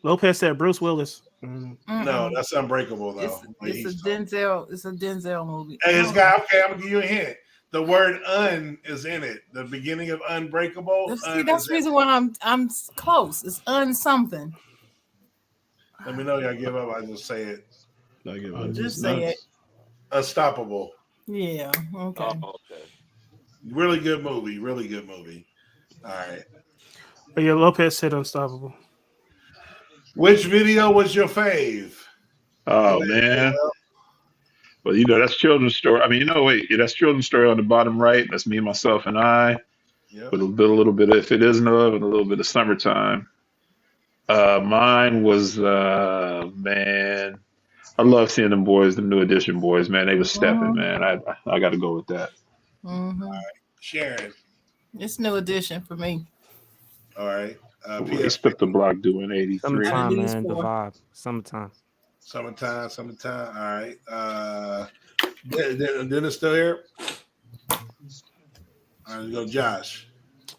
Lopez said Bruce Willis. No, Mm-mm. that's Unbreakable though. It's a Denzel. It's a Denzel movie. Hey, it's got. Okay, I'm gonna give you a hint. The word "un" is in it. The beginning of Unbreakable. See, that's the reason why I'm close. It's something. Let me know y'all give up. I just say it. I give up. Just say it. Unstoppable. Yeah. Okay. okay. Really good movie. Really good movie. All right. But yeah, Lopez said Unstoppable. Which video was your fave? Oh man. Well, that's Children's Story. I mean, wait, that's Children's Story on the bottom right. That's Me, Myself, and I. Yep. With a little bit of If It Isn't Love and a little bit of Summertime. Mine was man. I love seeing them boys, the New Edition boys, man. They was stepping, man. I got to go with that. Mm-hmm. All right. Sharon. It's New Edition for me. All right. We stepped the block doing 83. Summertime, man. The vibe. Summertime. Summertime. All right. Dennis still here? All right, let's go, Josh.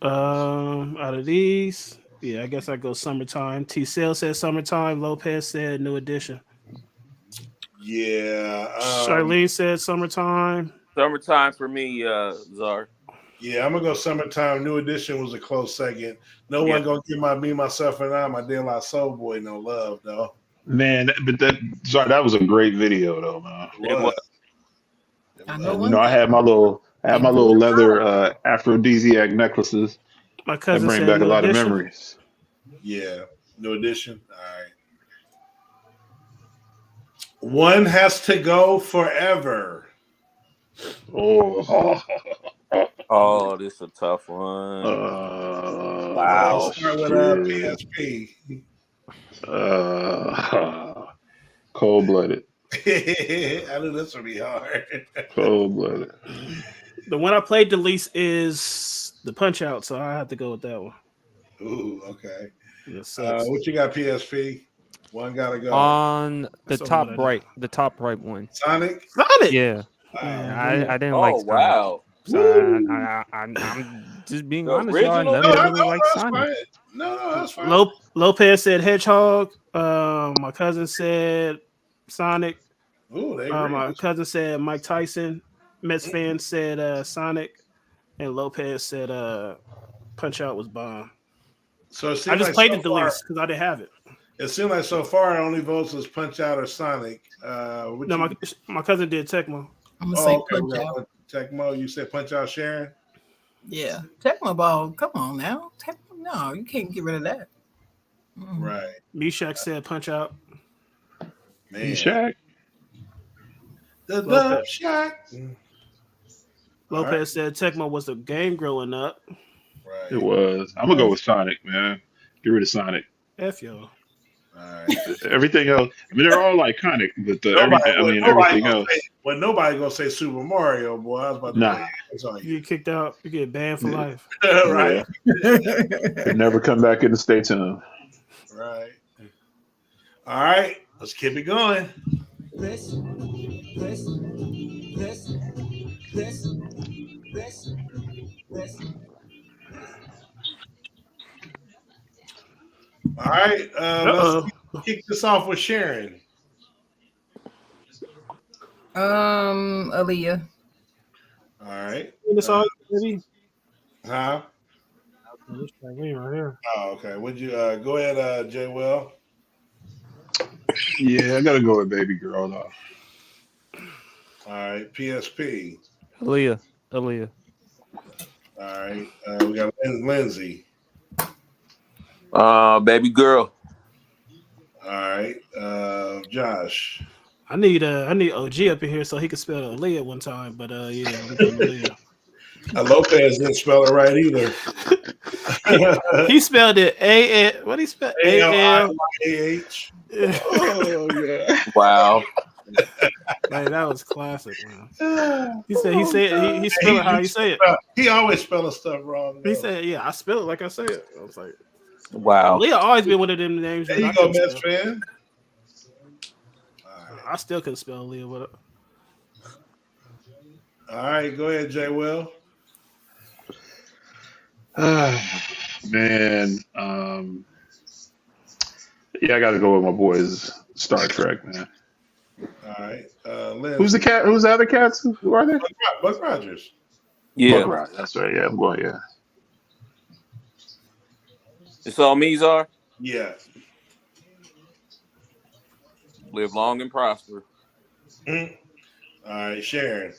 Out of these, I guess I go Summertime. T. Sale said Summertime. Lopez said New Edition. Yeah. Charlene said Summertime. Summertime for me, Czar. Yeah, I'm gonna go Summertime. New Edition was a close second. No one gonna give Me, Myself, and I, my De La Soul Boy, no love though. Man, but that was a great video though, man. It was. I know. I had my little leather aphrodisiac necklaces. My cousin that bring said back a New lot Edition. of memories. Yeah, New Edition. All right. One has to go forever. Oh, this is a tough one. Wow. Start with PSP. Cold-blooded. I knew this would be hard. Cold-blooded. The one I played the least is the Punch Out, so I have to go with that one. Ooh, okay. Yes, what you got, PSP? One gotta go. On the That's top all I right, the top right one. Sonic? Yeah. I didn't like Sonic. Wow. So I'm just being honest, y'all. I never really liked Sonic. No, that's fine. Lopez said Hedgehog. My cousin said Sonic. Ooh, they my cousin said Mike Tyson. Mets fan said Sonic. And Lopez said Punch Out was bomb. So it I seems just like played so it the far- least because I didn't have it. It seems like so far only votes was Punch Out or Sonic. No, my cousin did Tecmo. I'm gonna say okay, Punch Out. Tecmo, you said Punch Out, Sharon? Yeah, Tecmo Ball. Come on now, Tecmo. No, you can't get rid of that. Right. Meshack said Punch Out. Man. Shaq. The Lopez. Dub Shack. Lopez said Tecmo was the game growing up. Right. It was. I'm gonna go with Sonic, man. Get rid of Sonic. F yo. All right. Everything else, I mean, they're all iconic, but everything else. But nobody gonna say Super Mario, boy. I was about to Nah. say, You get kicked out, you get banned for life. right. They never come back in the States. Right. All right. Let's keep it going. All right. Let's kick this off with Sharon. Aaliyah. All right. This all, baby. Huh? This right here. Oh, okay. Would you go ahead, Jay Will? Yeah, I gotta go with Baby Girl though. All right. PSP. Aaliyah. All right. We got Lindsay. Baby Girl. All right. Josh. I need OG up in here so he could spell Aaliyah one time, but yeah, I'm going Aaliyah. Lopez didn't spell it right either. He spelled it A. What he spelled? A-L. A-L-I-Y-A-H. Oh yeah. Wow. Man, that was classic, man. He said he spelled it how you say it. He always spelling stuff wrong. He though. said, "Yeah, I spell it like I say it." I was like, Wow. "Leah always been one of them names." There that you I go, couldn't Mets spell. fan. I still couldn't spell Leah. What? All right, go ahead, Jay Will. Man, yeah, I got to go with my boys. Star Trek, man. All right, Lynn. Who's the cat? Who's the other cats? Who are they? Buck Rogers. Yeah. Buck Rogers, that's right. Yeah, I'm going. Yeah. It's all me, Czar. Yeah. Live long and prosper. Mhm. All right, Sharon.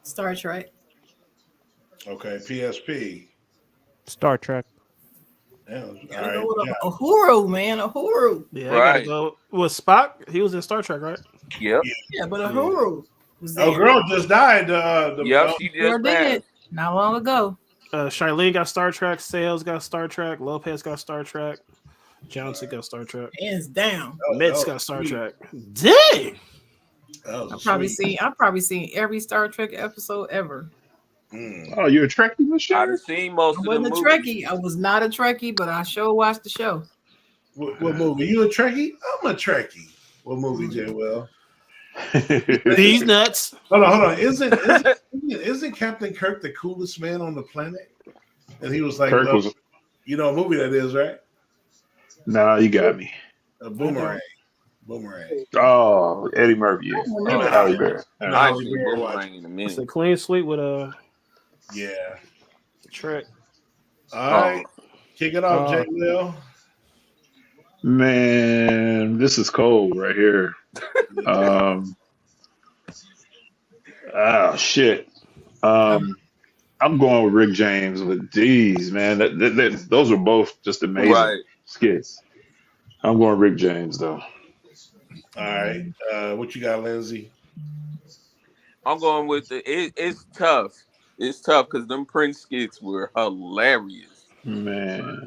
Star Trek. Okay, PSP. Star Trek. Yeah, all Gotta right, go with John. Uhuru, man. Uhuru. Yeah, I Right. gotta go with Spock. He was in Star Trek, right? Yep. Yeah, but Uhuru was there. Oh, girl just died. Yep. She Sure just did. passed. Not long ago. Charlene got Star Trek. Sales got Star Trek. Lopez got Star Trek. Johnson got Star Trek. Hands down. Mitch got Star Trek. Dang. I've probably seen every Star Trek episode ever. Oh, you're a Trekkie, Miss I've Sharon? seen most I of the wasn't a movies. Trekkie. I was not a Trekkie, but I sure watched the show. What movie? You a Trekkie? I'm a Trekkie. What movie, Jay Will? These nuts. Hold on. Isn't Captain Kirk the coolest man on the planet? And he was like, Kirk "Look, was. you know, a movie that is, right? Nah, you got me. A Boomerang. Boomerang. Oh, Eddie Murphy. Yeah. Oh, Halle Berry. I Halle ain't seen Berry Boomerang in a It's a minute. clean sweep with a Yeah. Trek. All right. Kick it off, Jay Will. Man, this is cold right here. Shit. I'm going with Rick James with D's, man. Those were both just amazing Right. skits. I'm going Rick James though. All right. What you got, Lindsay? I'm going with it's tough. It's tough because them Prince skits were hilarious. Man.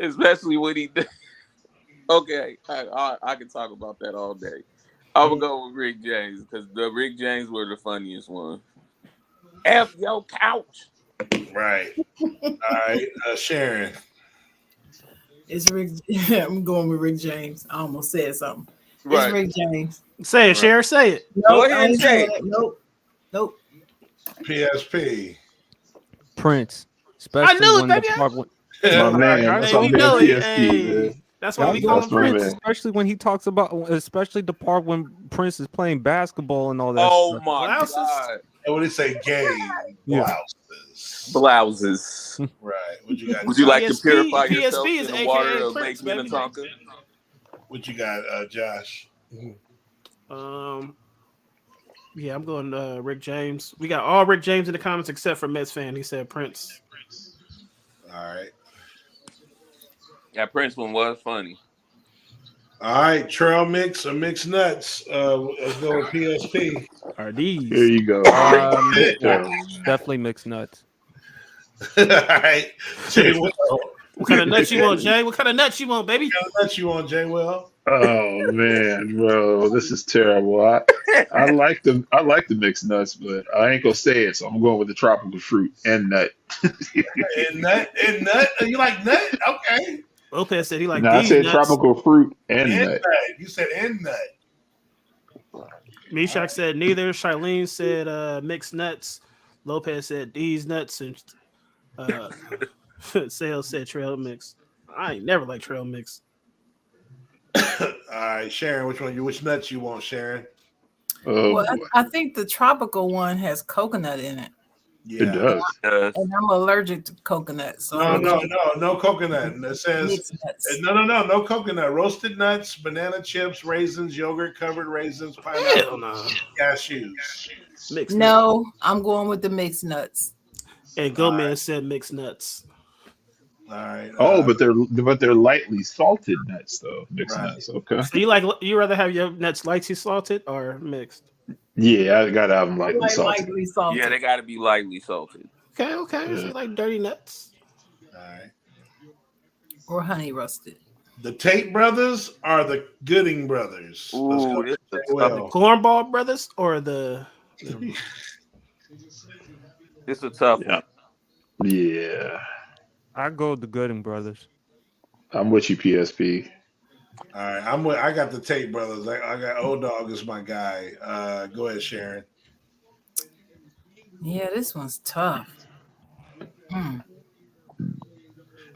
Especially when he did. Okay, I can talk about that all day. I'm gonna go with Rick James because the Rick James were the funniest one. F your couch. Right. All right. Sharon. It's Rick. I'm going with Rick James. I almost said something. Right. It's Rick James. Say it, Cher. Say it. Nope, Go ahead I ain't and say saying it. it. Nope. PSP. Prince. I Especially knew it, when the baby. part when, My man. That's Hey, why we I'm know going it. PSP, Hey, man. that's why we call That's him my Prince. man. especially when he talks about, especially the part when Prince is playing basketball and all that. Oh stuff. my Blouses. god. And when they say gay, Yeah. blouses. Blouses. Right. What you got? Would you like to PSP purify PSP yourself is in the water AKA of Lake Prince, baby. Minnetonka? What you got, Josh? Yeah, I'm going Rick James. We got all Rick James in the comments except for Mets fan. He said Prince. All right. That Prince one was funny. All right. Trail mix or mixed nuts. Let's go with PSP. Are these? Here you go. Mixed nuts. Definitely mixed nuts. All right. Jay Will. What kind of nuts you want, Jay? What kind of nuts you want, baby? What kind of nuts you want, Jay Will? Oh man, bro, this is terrible. I like the mixed nuts, but I ain't gonna say it, so I'm going with the tropical fruit and nut. And nut. You like nut? Okay. Lopez said he like No, I these said nuts. tropical fruit and And nut. nut. You said and nut. Meshach said neither. Charlene said mixed nuts. Lopez said these nuts, and Sales said trail mix. I ain't never like trail mix. All right, Sharon. Which nuts you want, Sharon? Well, I think the tropical one has coconut in it, Yeah. It does. and I'm allergic to coconut. So No coconut. It says mixed nuts. no coconut. Roasted nuts, banana chips, raisins, yogurt covered raisins, Hell pineapple, no. cashews. Mixed nuts. No, I'm going with the mixed nuts. And Gomez said mixed nuts. All right. Oh, but they're lightly salted nuts though. Mixed Right. nuts. Okay. So you rather have your nuts lightly salted or mixed? Yeah, I gotta have them lightly salted. Lightly salted. Yeah, they got to be lightly salted. Okay. Yeah. So you like dirty nuts. All right. Or honey roasted. The Tate brothers are the Gooding brothers. Let's go. Ooh, this is a The Well, Cornball brothers or the This a tough Yeah. one. Yeah. I go with the Gooding brothers. I'm with you, PSP. all right. I got the Tate brothers. I got Old Dog as my guy. Go ahead, Sharon. Yeah, this one's tough.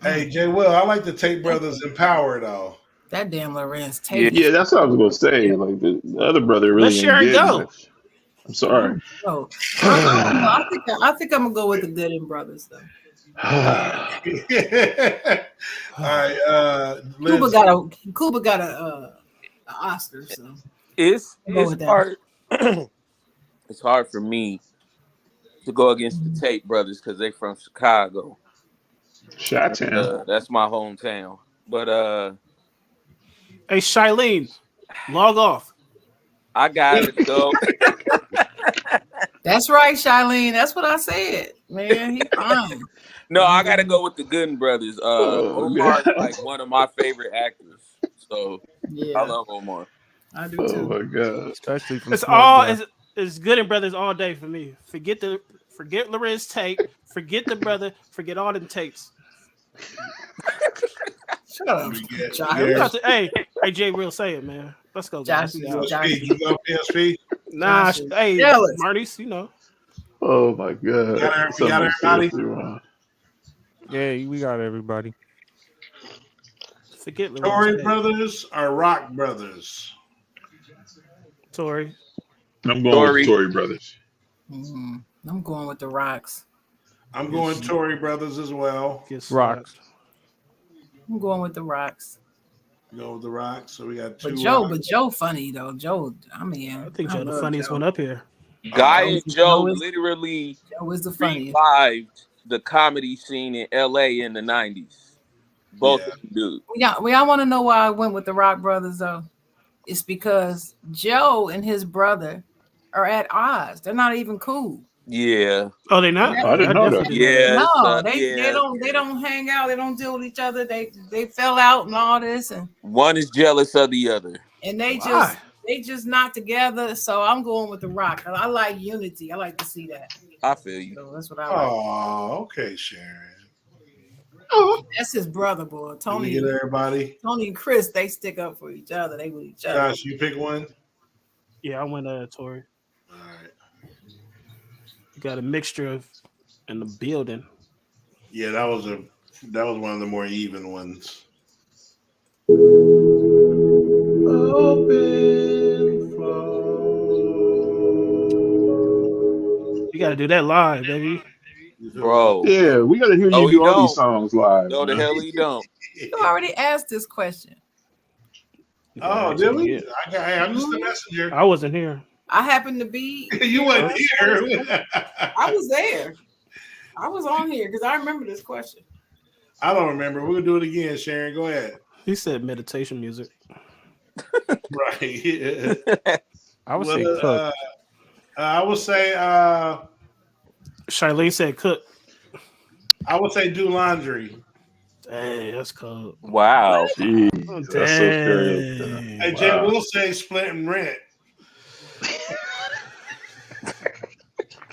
Hey, Jay Will, I like the Tate brothers in Power though. That damn Lorenz Tate. Yeah, that's what I was gonna say. Like the other brother really Let ain't Sharon did go. much. I'm sorry. Oh, I think I'm gonna go with the Gooding brothers though. All right. Cuba got a Oscar, so It's Go with that. hard. It's hard for me to go against the Tate brothers because they're from Chicago. Chi-Town. That's my hometown. But Hey, Shailene, log off. I gotta go. that's right, Shailene. That's what I said, man. He fine. No, I gotta go with the Gooden brothers. Oh, Omar is God. like one of my favorite actors. So I Yeah, love Omar. I do Oh too. my god. Especially from It's Smart all Guy. it's Gooding brothers all day for me. Forget Lorenz Tate. Forget the brother. Forget all them Tates. Shut up, Yeah. Josh. We got to- hey, Jay, real say it, man. Let's go, guys. Josh, We out. Josh. PSP, you go PSP. Nah, Josh is hey, jealous. Marty's, you know. Oh my god. You got Something everybody? seriously wrong. Yeah, we got everybody. Forget Tory Lorenz Tate. brothers are Rock brothers. Tory. I'm going Tory. with Tory brothers. I'm going with the Rocks. I'm going Tory brothers as well. Gets Rocks. I'm going with the Rocks. Go with the Rock. So we got two. But Joe funny though. Joe, I mean, I think Joe the love funniest Joe. one up here. Guy and Joe is- literally Joe is the funniest. revived the comedy scene in LA in the 90s. Both Yeah. of them do. We all want to know why I went with the Rock brothers though. It's because Joe and his brother are at odds. They're not even cool. Yeah. Oh, they not? I didn't know that. definitely didn't Yeah. No, it's, they don't hang out. They don't deal with each other. They fell out and all this, and One is jealous of the other. Why? they just not together. So I'm going with the Rock. I like unity. I like to see that. I feel you. So that's what I like. Oh, okay, Sharon. That's his brother, boy. You Tony get everybody. and Chris, they stick up for each other. They with each other. Josh, you pick one. Yeah, I went Tory. All right. You got a mixture of in the building. Yeah, that was one of the more even ones. You got to do that live, baby. Bro. Yeah, we gotta hear No, you we do all don't. these songs live. No, the man. hell he don't. You already asked this question. Oh, did we? I'm just the messenger. I wasn't here. I happened to be. You wasn't here. I was there. I was on here because I remember this question. I don't remember. We'll do it again, Sharon. Go ahead. He said meditation music. Right. I would say Well, Cook. I would say Shailene said cook. I would say do laundry. Dang, that's cold. Wow. Jeez, Oh, that's so scary. dang. Hey, Jay Wow. will say splitting rent.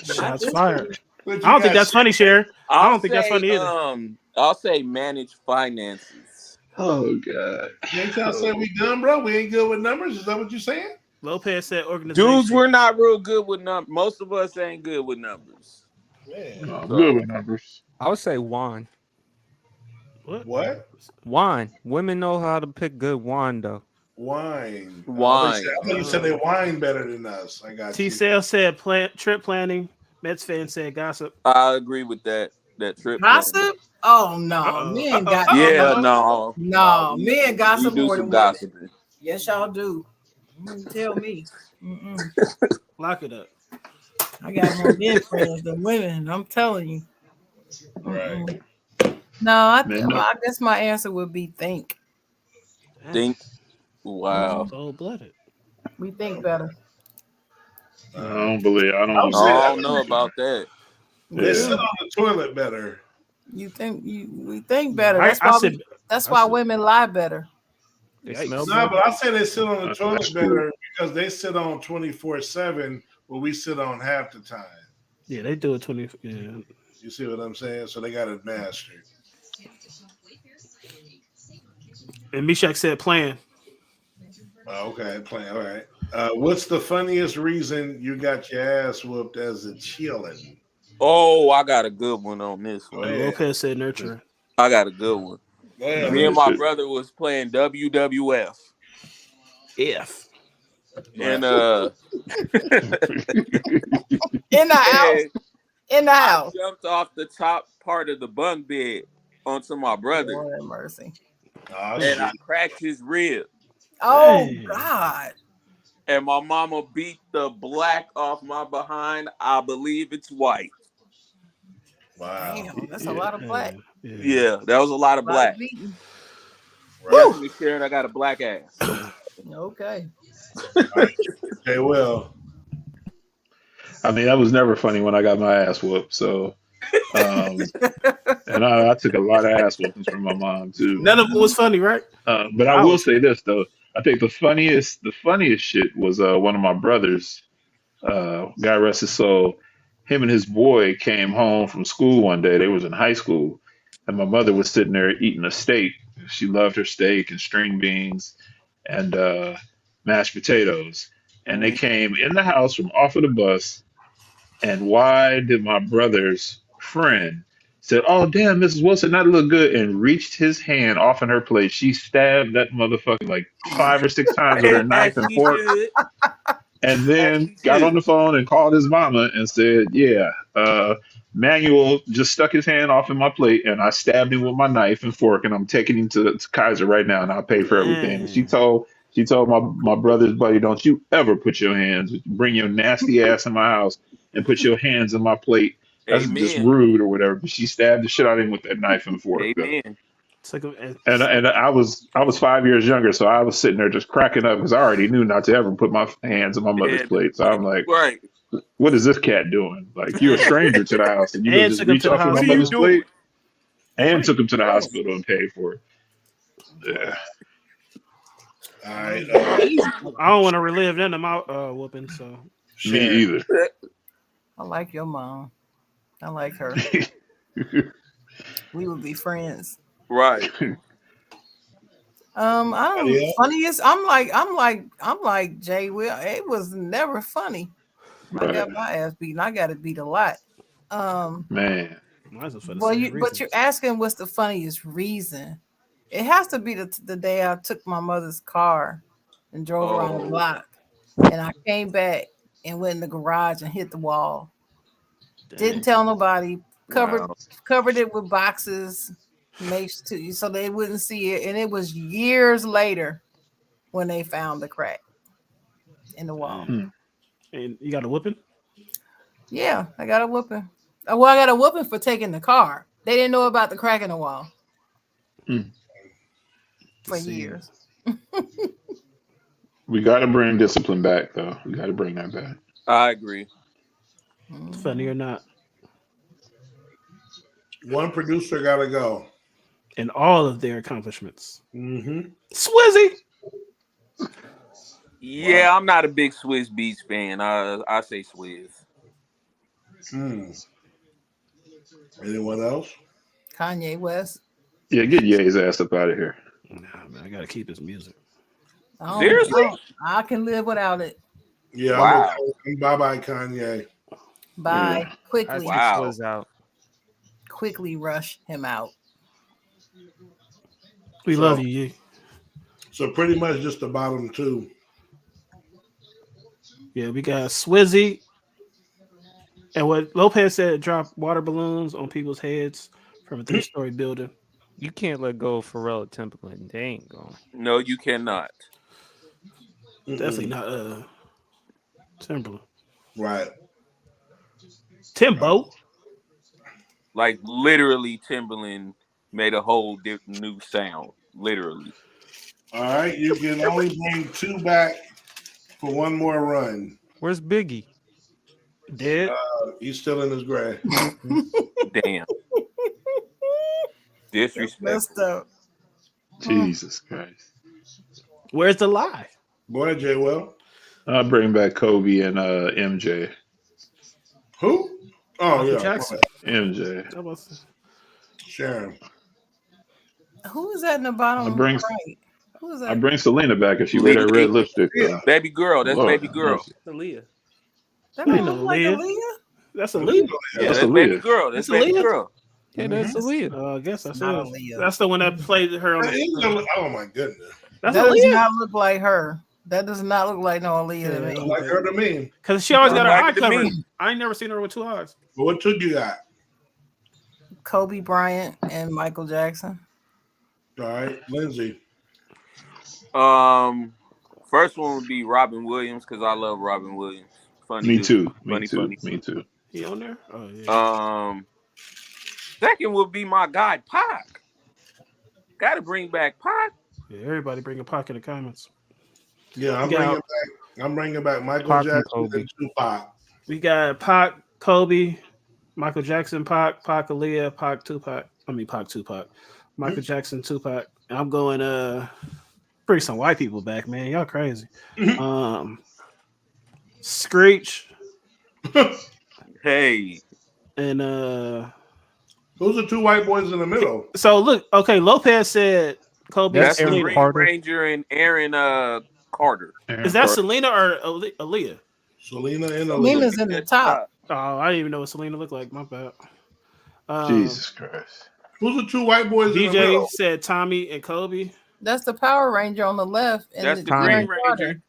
Shots fired. What you I don't think got, that's funny, Sharon. I don't think that's say, funny either. I'll say manage finances. Oh god. Ain't y'all say we done, bro? We ain't good with numbers. Is that what you're saying? Lopez said organization. Dudes, we're not real good with numbers. Most of us ain't good with numbers. Man. I'm good with numbers. I would say wine. What? Wine. Women know how to pick good wine, though. Wine. Wine. I thought you said they wine better than us. I got T you. Cell said trip planning. Mets fan said gossip. I agree with that. That trip. Gossip? Oh no, Uh-oh. men got Yeah, no. no, men You gossip do more some than women. gossiping. Yes, y'all do. Tell me. Lock it up. I got more men friends than women. I'm telling you. Right. No, Man, no. I guess my answer would be think. Think. Wow. Cold blooded. We think better. I don't believe. I don't. I'm No, saying- I don't know about that. They sit Yeah. on the toilet better. We think better. I That's said I why said- women lie better. They Yikes. smell No, better. but I say they sit on the That's toilet true. better because they sit on 24/7, where we sit on half the time. Yeah, they do it 20. Yeah. You see what I'm saying? So they got it mastered. And Mishak said playing. Okay, playing. All right. What's the funniest reason you got your ass whooped as a chillin'? Oh, I got a good one on this Go one. ahead. Lopez said nurturing. I got a good one. Go ahead. Me and my Shit. brother was playing WWF, If. and In the house. In the I house. jumped off the top part of the bunk bed onto my brother, Lord have mercy. Oh, and I cracked his rib. Oh Dang. God. And my mama beat the black off my behind. I believe it's white. wow. Damn, that's a lot of black. Yeah, that was a lot of A lot black. of beating. Yes, Miss Sharon, I got a black ass. Okay. Okay, well. I mean, that was never funny when I got my ass whooped. So, and I took a lot of ass whoopings from my mom too. None of it was funny, right? But I will say this though. I think the funniest shit was one of my brothers. God rest his soul. Him and his boy came home from school one day. They was in high school, and my mother was sitting there eating a steak. She loved her steak and string beans and mashed potatoes. And they came in the house from off of the bus. And why did my brother's friend said, "Oh damn, Mrs. Wilson, that look good," and reached his hand off in her plate? She stabbed that motherfucker like 5 or 6 times with her knife and She fork, should. and then She got should. on the phone and called his mama and said, "Yeah, Manuel just stuck his hand off in my plate, and I stabbed him with my knife and fork, and I'm taking him to Kaiser right now, and I'll pay for everything." And she told my brother's buddy, "Don't you ever put your hands, bring your nasty ass in my house and put your hands in my plate. That's just Amen. rude or whatever." But she stabbed the shit out of him with that knife and fork. Amen. It's like a, And I was 5 years younger, so I was sitting there just cracking up because I already knew not to ever put my hands on my mother's Yeah. plate. So I'm like, Right. "What is this cat doing? Like, you're a stranger to the house, and you And gonna just took him reach to the off of my What are you mother's doing? plate?" And took him to the hospital and paid for it. Yeah. All right. I don't want to relive none of my whooping. So Me Sharon. either. I like your mom. I like her. We would be friends. Right. I don't Yeah. funniest. I'm like Jay Will. It was never funny. I got my ass beaten. I got it beat a lot. Man. might as well for the Well, same but reasons. you're asking what's the funniest reason? It has to be the day I took my mother's car and drove around the Oh. block, and I came back and went in the garage and hit the wall. Didn't tell nobody. Covered it with boxes, so they wouldn't see it. And it was years later when they found the crack in the wall. And you got a whooping? Yeah, I got a whooping. Well, I got a whooping for taking the car. They didn't know about the crack in the wall for years. We got to bring discipline back, though. We got to bring that back. I agree. Funny or not. One producer got to go. And all of their accomplishments. Mm-hmm. Swizzy. Yeah, I'm not a big Swiss Beats fan. I say Swizz. Anyone else? Kanye West. Yeah, get Ye's ass up out of here. Nah, man, I got to keep his music. Seriously? I can live without it. Yeah. Wow. Bye bye, Kanye. Bye. Yeah. Quickly. Wow. Was out. Quickly rush him out. We So- love you, Ye. So pretty much just the bottom two. Yeah, we got Swizzy. And what Lopez said, drop water balloons on people's heads from a 3-story building. You can't let go of Pharrell Timberland. They ain't going. No, you cannot. Definitely not Timberland. Right. Timbo. Like literally, Timberland made a whole new sound. Literally. All right. You can only bring 2 back for one more run. Where's Biggie? Dead. He's still in his grave. Damn. Disrespect. Messed up. Jesus Christ. Where's the lie? Boy, Jay, well, I'll bring back Kobe and MJ. who? Oh, Michael yeah. Jackson. MJ. That was- Sharon. Who is that in the bottom I bring right? Who is I that? bring Selena back if she wear that red lipstick. Yeah. Baby girl. That's Lord baby have girl. mercy. Aaliyah. That Ain't don't no look like Aaliyah. Aaliyah. That's a lead. Yeah, That's that's baby Aaliyah. girl. That's That's baby Aaliyah? girl. Yeah, that's Aaliyah. I guess that's Not it. Aaliyah. That's the one that played her on That is the. a- oh, my goodness. That's That does Aaliyah. not look like her. That does not look like no Aaliyah to Yeah. me. Like her to me. Because she always got her Like eye it to covered. me. I ain't never seen her with two eyes. But what took you got? Kobe Bryant and Michael Jackson. All right, Lindsay. First one would be Robin Williams because I love Robin Williams. Funny Me dude. too. Me Funny, too. funny. Me too. He on there? Oh yeah. Second would be my guy Pac. Got to bring back Pac. Yeah, everybody bring a pocket in the comments. Yeah, I'm We got- bringing back. I'm bringing back Michael Pac and Jackson Kobe. and Tupac. We got Pac, Kobe, Michael Jackson, Pac, Aaliyah, Pac, Tupac. I mean Pac, Tupac, Michael Jackson, Tupac. And I'm going bring some white people back, man. Y'all crazy. Screech Hey, and Who's the two white boys in the middle? so look, okay, Lopez said Kobe that's and the Aaron Selena. Green Carter. Ranger and Aaron Carter. Is that Selena or Aaliyah? Selena and Selena's Aaliyah. in the top. Oh, I didn't even know what Selena looked like. My bad. Jesus Christ. Who's the two white boys in the DJ middle? said Tommy and Kobe. That's the Power Ranger on the left, and That's the Tommy. Green Aaron Carter. Ranger.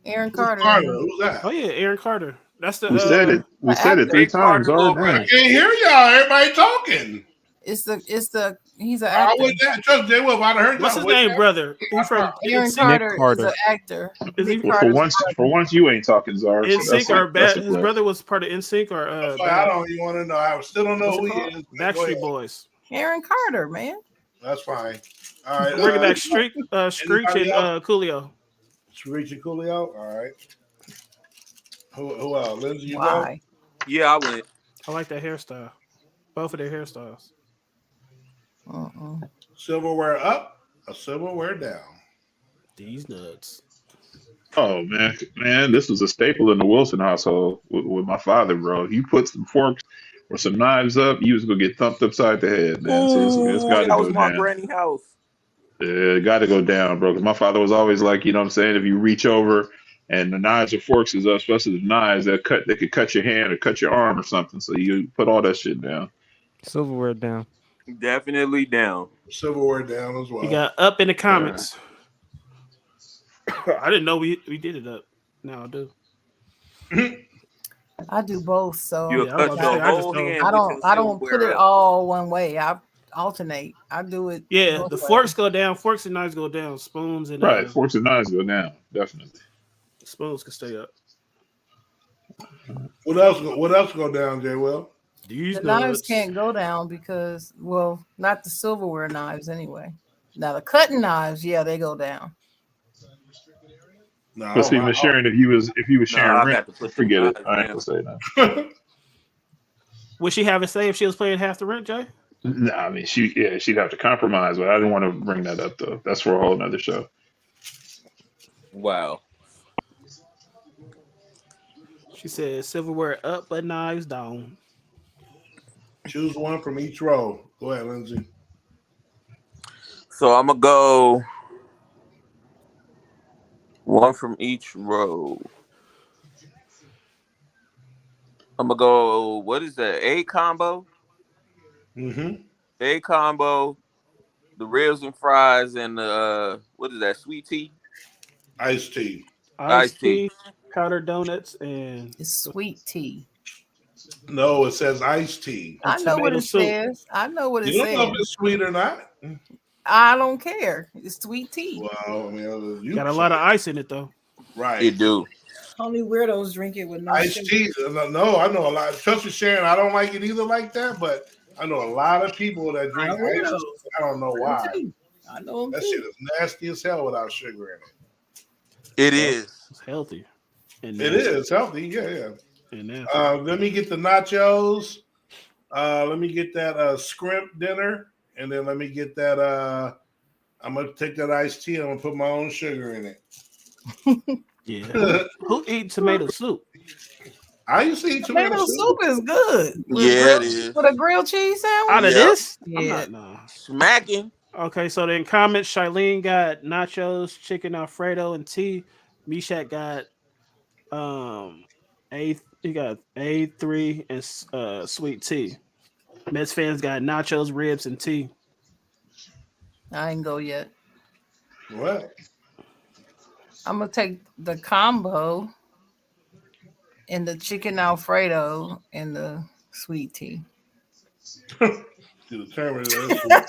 Aaron Who's Carter. Carter? Who's that? Oh yeah, Aaron Carter. That's the We said it. We said it 3 Hey, Carter, times. All little I right. can't hear y'all. Everybody talking. He's an I actor. would not trust J. Wolf. I'd have heard What's y'all. his Would name, that? brother? He's from Aaron NSYNC. Carter, Carter. is an actor. Is he Nick Well, for Carter's once, brother. for once, you ain't talking, Czar. So NSYNC or that's Bad? a His plus. brother was part of NSYNC or That's why I don't even want to know. I still don't know what's who it he called? is. Go Backstreet ahead. Boys. Aaron Carter, man. That's fine. All right. Bring it back Screech Anybody and Coolio. Screech and Coolio. All right. Who else? Lindsay, you Why? Yeah, I went. I like that hairstyle. Both of their hairstyles. Uh-uh. go? Silverware up or silverware down? These nuts. Oh man, this was a staple in the Wilson household with my father, bro. You put some forks or some knives up, you was gonna get thumped upside the head, man. So it's Ooh, got to that was go my down. granny house. It got to go down, bro. Because my father was always like, you know what I'm saying? If you reach over and the knives or forks is up, especially the knives, they could cut your hand or cut your arm or something. So you put all that shit down. Silverware down. Definitely down. Silverware down as well. We got up in the comments. I didn't know we did it up. Now I do. I do both, so You'll Yeah, I was cut about to your say, I just whole don't- hand. I with don't. your I don't put silverware it up. all one way. I alternate. I do it. Yeah, both the ways. forks go down. Forks and knives go down. Spoons and Right. Forks and knives go down. Definitely. spoons can stay up. What else? What else go down, J. Will? These The knives nuts. can't go down because, well, not the silverware knives anyway. Now the cutting knives, yeah, they go down. No, But see, Miss Sharon, if you was Nah, sharing I rent, got to put forget them it. knives I ain't down. gonna say that. Would she have it say if she was paying half the rent, Jay? Nah, I mean, she'd have to compromise, but I didn't want to bring that up though. That's for a whole nother show. Wow. She said silverware up but knives down. Choose one from each row. Go ahead, Lindsay. So I'm gonna go one from each row. I'm gonna go. What is that? A combo. Mm-hmm. A combo. The ribs and fries and the what is that? Sweet tea. Iced tea. Iced tea. tea, powdered donuts, and It's sweet tea. No, it says iced tea. I know what tomato it soup. says. I know what it You don't know if says. it's sweet or not. I don't care. It's sweet tea. Well, I mean, you got a lot of ice in it though. right. It do. Only weirdos drink it with no Iced sugar. tea. No, I know a lot. Trust me, Sharon, I don't like it either like that, but I know a lot of people that drink I know iced those. tea. I don't know why. I know them That too. shit is nasty as hell without sugar in it. It is. It's healthy. And It is healthy, yeah. And then Let me get the nachos. Let me get that scrimp dinner, and then let me get that. I'm gonna take that iced tea. I'm gonna put my own sugar in it. yeah, who eat tomato soup? I used to eat tomato Tomato soup. soup is good. Yeah, it is. With a grilled cheese Out sandwich. of Yep. this, I'm Yeah. not. No. Smacking. Okay, so then comments, Shailene got nachos, chicken Alfredo, and tea. Meshack got he got A3 and sweet tea. Mets fans got nachos, ribs, and tea. I ain't go yet. What? I'm gonna take the combo and the chicken Alfredo and the sweet tea. To determine that.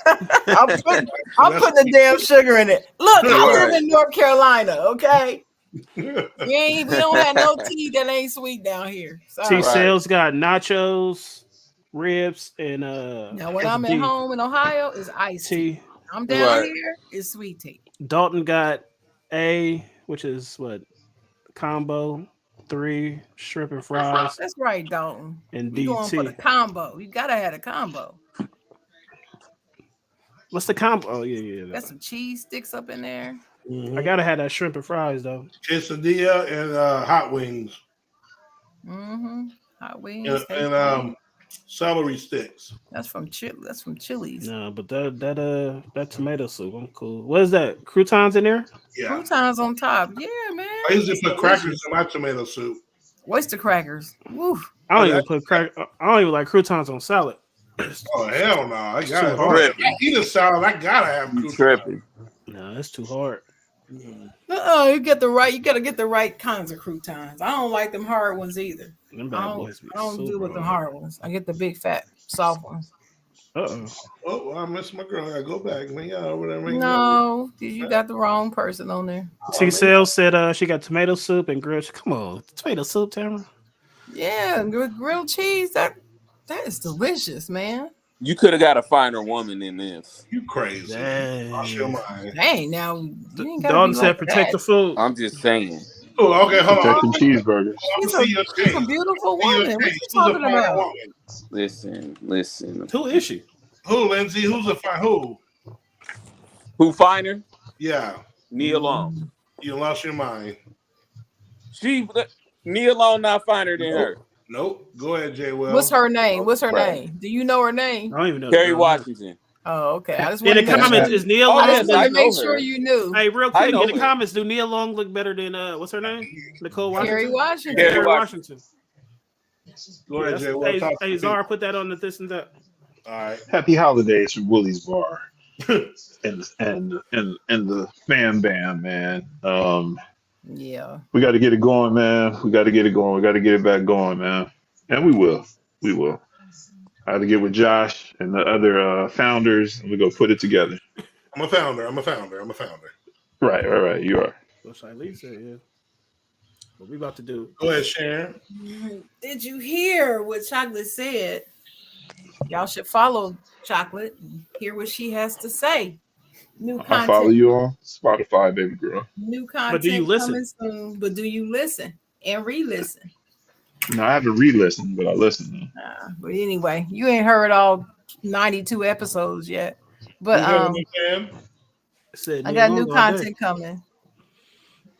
I'm putting the damn sugar in it. Look, I live Right. in North Carolina, okay? We don't have no tea that ain't sweet down here. T Sorry. Sales got nachos, ribs, and Now, when I'm at home in Ohio, it's iced tea. tea. I'm down Right. here, it's sweet tea. Dalton got A, which is what combo 3 shrimp and fries, That's right, Dalton. and You going for the DT. combo. You gotta have a combo. What's the combo? Oh yeah. Got some cheese sticks up in there. I gotta have that shrimp and fries though. Quesadilla and hot wings Mm-hmm. Hot wings. and celery sticks. That's from Chili's. No, but that tomato soup, I'm cool. What is that? Croutons in there? Yeah, Croutons on top. Yeah, man. I usually put crackers in my tomato soup. Oyster crackers. Woo. I don't even put I don't even like croutons on salad. Oh hell no! I Too gotta hard. I eat a salad. I gotta have You croutons. tripping. No, that's too hard. You gotta get the right kinds of croutons. I don't like them hard ones either. Them I bad don't, boys be I don't so do with the wrong. hard ones. I get the big fat soft ones. Uh-oh. Oh, well, I missed my girl. I gotta go back, man. Y'all over there making No, you got the wrong person on there. T Sales said she got tomato soup and grilled. Come on, tomato soup, Tamara. Yeah, grilled cheese. That is delicious, man. You could have got a finer woman than this. You crazy? Lost your mind. Dang, now you ain't gotta Dalton be said like protect the that. food. I'm just saying. Oh, okay, hold Protect on. them cheeseburgers. She's See your she's a face. beautiful See your woman. What face. you Who's a talking fine about? woman? Listen. Who is she? Who, Lindsay? Who's a fine? Who? Who finer? Yeah, Nia Long. you lost your mind. Nia Long not finer than her. Nope. Go ahead, Jay. Will. What's her name? What's her Right. name? Do you know her name? I don't even know. Kerry the girl. Washington. Oh, okay. I just In want the to make comments, sure. is Nia Oh, Long? I yes, just want I to make know sure her. you knew. Hey, real I quick, know in the her. comments, do Nia Long look better than what's her name? Nicole Washington. Kerry Washington. Kerry Kerry Washington. Washington. Go ahead, Yes. Jay. Will. Talk to Hey, me. Zara, put that on the this and that. All right. Happy holidays from Willie's Bar and the fam bam, man. Yeah. We got to get it going, man. We got to get it going. We got to get it back going, man. And we will. We will. I had to get with Josh and the other founders, and we go put it together. I'm a founder. Right. You are. What Shailene said, yeah. What we about to do? Go ahead, Sharon. Did you hear what Chocolate said? Y'all should follow Chocolate and hear what she has to say. New I follow content. you on Spotify, baby girl. New content But do you listen? coming soon. But do you listen and re-listen? No, I haven't re-listened, but I listen. But anyway, you ain't heard all 92 episodes yet. But Said I Nia got Long new all day. content coming.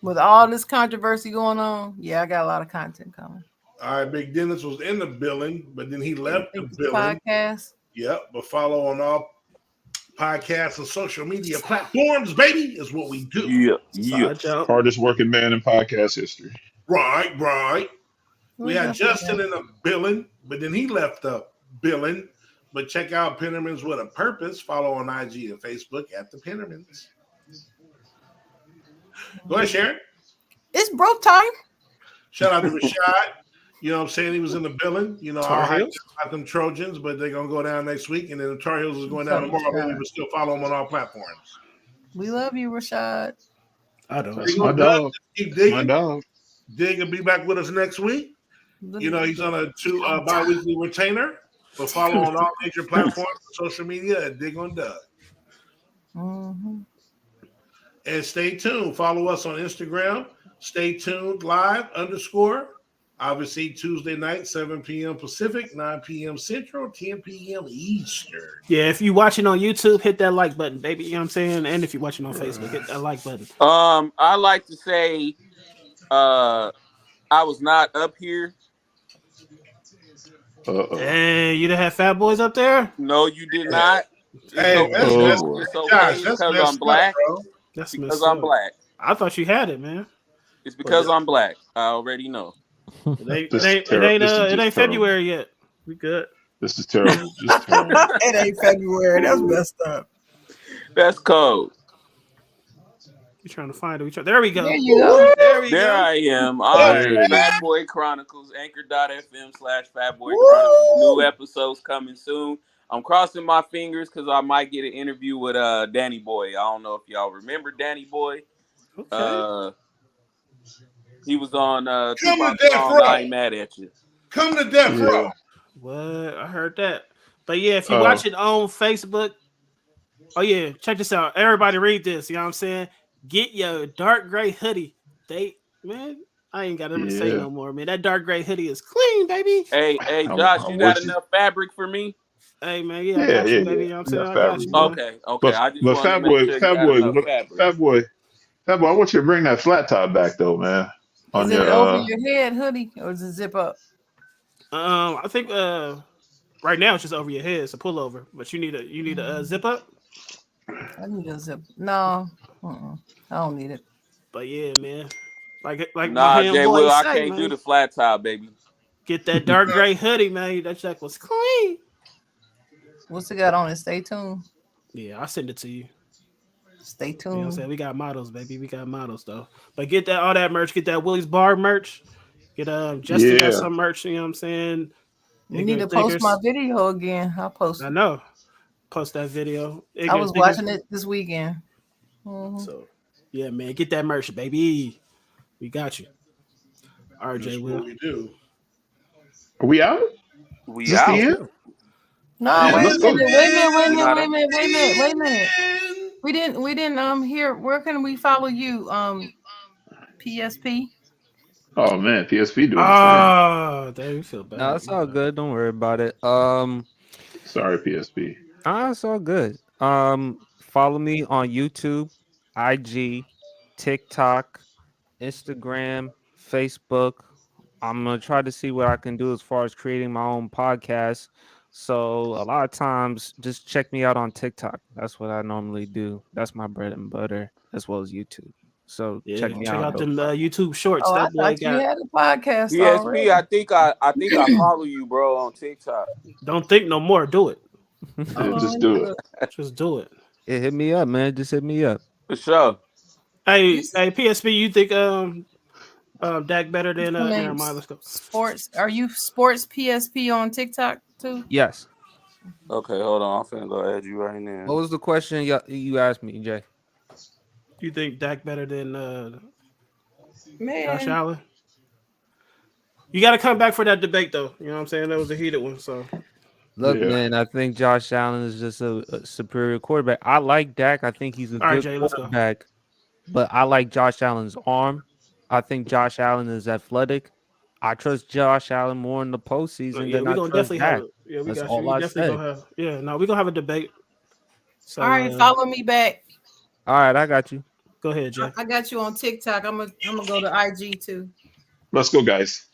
With all this controversy going on, yeah, I got a lot of content coming. All right, Big Dennis was in the building, but then he left the This building. podcast. Yep, but follow on all podcasts and social media platforms, baby, is what we do. Yeah. Side jump. Hardest working man in podcast history. Right. We had What's Justin that? in the building, but then he left the building. But check out Pennermans with a Purpose. Follow on IG and Facebook at the Pennermans. Go ahead, Sharon. It's bro time. Shout out to Rashad. You know what I'm saying? He was in the building. You know, Tar I hyped Heels? about them Trojans, but they're going to go down next week. And then the Tar Heels is going down tomorrow. But we will still follow them on all platforms. We love you, Rashad. I don't. That's my dog. Keep My digging. dog. Dig and be back with us next week. You know, he's on a bi-weekly retainer. But follow on all major platforms and social media at Dig on Doug. Mhm. And stay tuned. Follow us on Instagram. Stay tuned live _ Obviously, Tuesday night, 7 p.m. Pacific, 9 p.m. Central, 10 p.m. Eastern. Yeah, if you're watching on YouTube, hit that like button, baby. You know what I'm saying? And if you're watching on Facebook, hit that like button. I like to say, I was not up here. And you didn't have Fat Boys up there? No, you did not. Hey, It's okay. that's It's Josh, okay that's because messed I'm black. up, bro. That's Because messed I'm up. black. I thought you had it, man. It's because I'm black. I already know. It ain't February yet. We good. This is terrible. Just terrible. It ain't February. That's messed up. That's cold. You trying to find it? There we go. There you go. There we There go. I am. I'm Fat Boy Chronicles, anchor.fm/Fat Boy Chronicles. New episodes coming soon. I'm crossing my fingers because I might get an interview with Danny Boy. I don't know if y'all remember Danny Boy. Okay. He was on Come Tupac to Death song, Row. I Ain't Mad at You. Come to Death Row. What? I heard that. But yeah, if you watch it on Facebook, oh yeah, check this out. Everybody read this. You know what I'm saying? Get your dark gray hoodie. Man, I ain't got nothing to say no more, man. That dark gray hoodie is clean, baby. Hey, Josh, you got enough fabric for me? Hey man, I got you, baby. You know what I'm saying? I got you. Man. Okay. I just want to make sure you got enough fabric. Fat Boy, I want you to bring that flat top back though, man. Is it over your head hoodie or is it zip up? I think right now it's just over your head. It's a pullover, but you need a zip up. I need a zip. No, I don't need it. But yeah, man, like nah, Jay Will, I say, can't man. do the flat top, baby. Get that dark gray hoodie, man. That check was clean. What's it got on it? Stay tuned. Yeah, I'll send it to you. Stay tuned. You know what I'm saying? We got models, baby. We got models though. But get all that merch. Get that Willie's Bar merch. Get Justin got some merch. You know what I'm saying? You need to post my video again. I'll post it. I know. Post that video. I was watching it this weekend. Mm-hmm. So yeah, man, get that merch, baby. We got you. RJ Will. We do. Are we out? We out. No, wait a minute. We didn't hear. Where can we follow you? PSP. Oh man, PSP doing the thing. Damn, feel bad. No, it's all good. Don't worry about it. Sorry, PSP. It's all good. Follow me on YouTube, IG, TikTok, Instagram, Facebook. I'm gonna try to see what I can do as far as creating my own podcast. So a lot of times, just check me out on TikTok. That's what I normally do. That's my bread and butter, as well as YouTube. So check me out. Check out them YouTube shorts. Oh, that I thought you had a podcast. PSP, already. I think I follow you, bro, on TikTok. Don't think no more. Do it. Just do it. Just do it. Hit me up, man. Just hit me up. For sure. Hey, PSP, you think Dak better than Aaron? Let's go. Sports. Are you sports PSP on TikTok too? Yes. Okay, hold on. I'm finna go add you right now. What was the question you asked me, Jay? You think Dak better than Man. Josh Allen? You got to come back for that debate, though. You know what I'm saying? That was a heated one. So, look, man, I think Josh Allen is just a superior quarterback. I like Dak. I think he's a good quarterback, but I like Josh Allen's arm. I think Josh Allen is athletic. I trust Josh Allen more in the postseason than I trust Dak. That's all I said. We're gonna have a debate. So, all right, follow me back. All right, I got you. Go ahead, Jay. I got you on TikTok. I'm gonna go to IG too. Let's go, guys.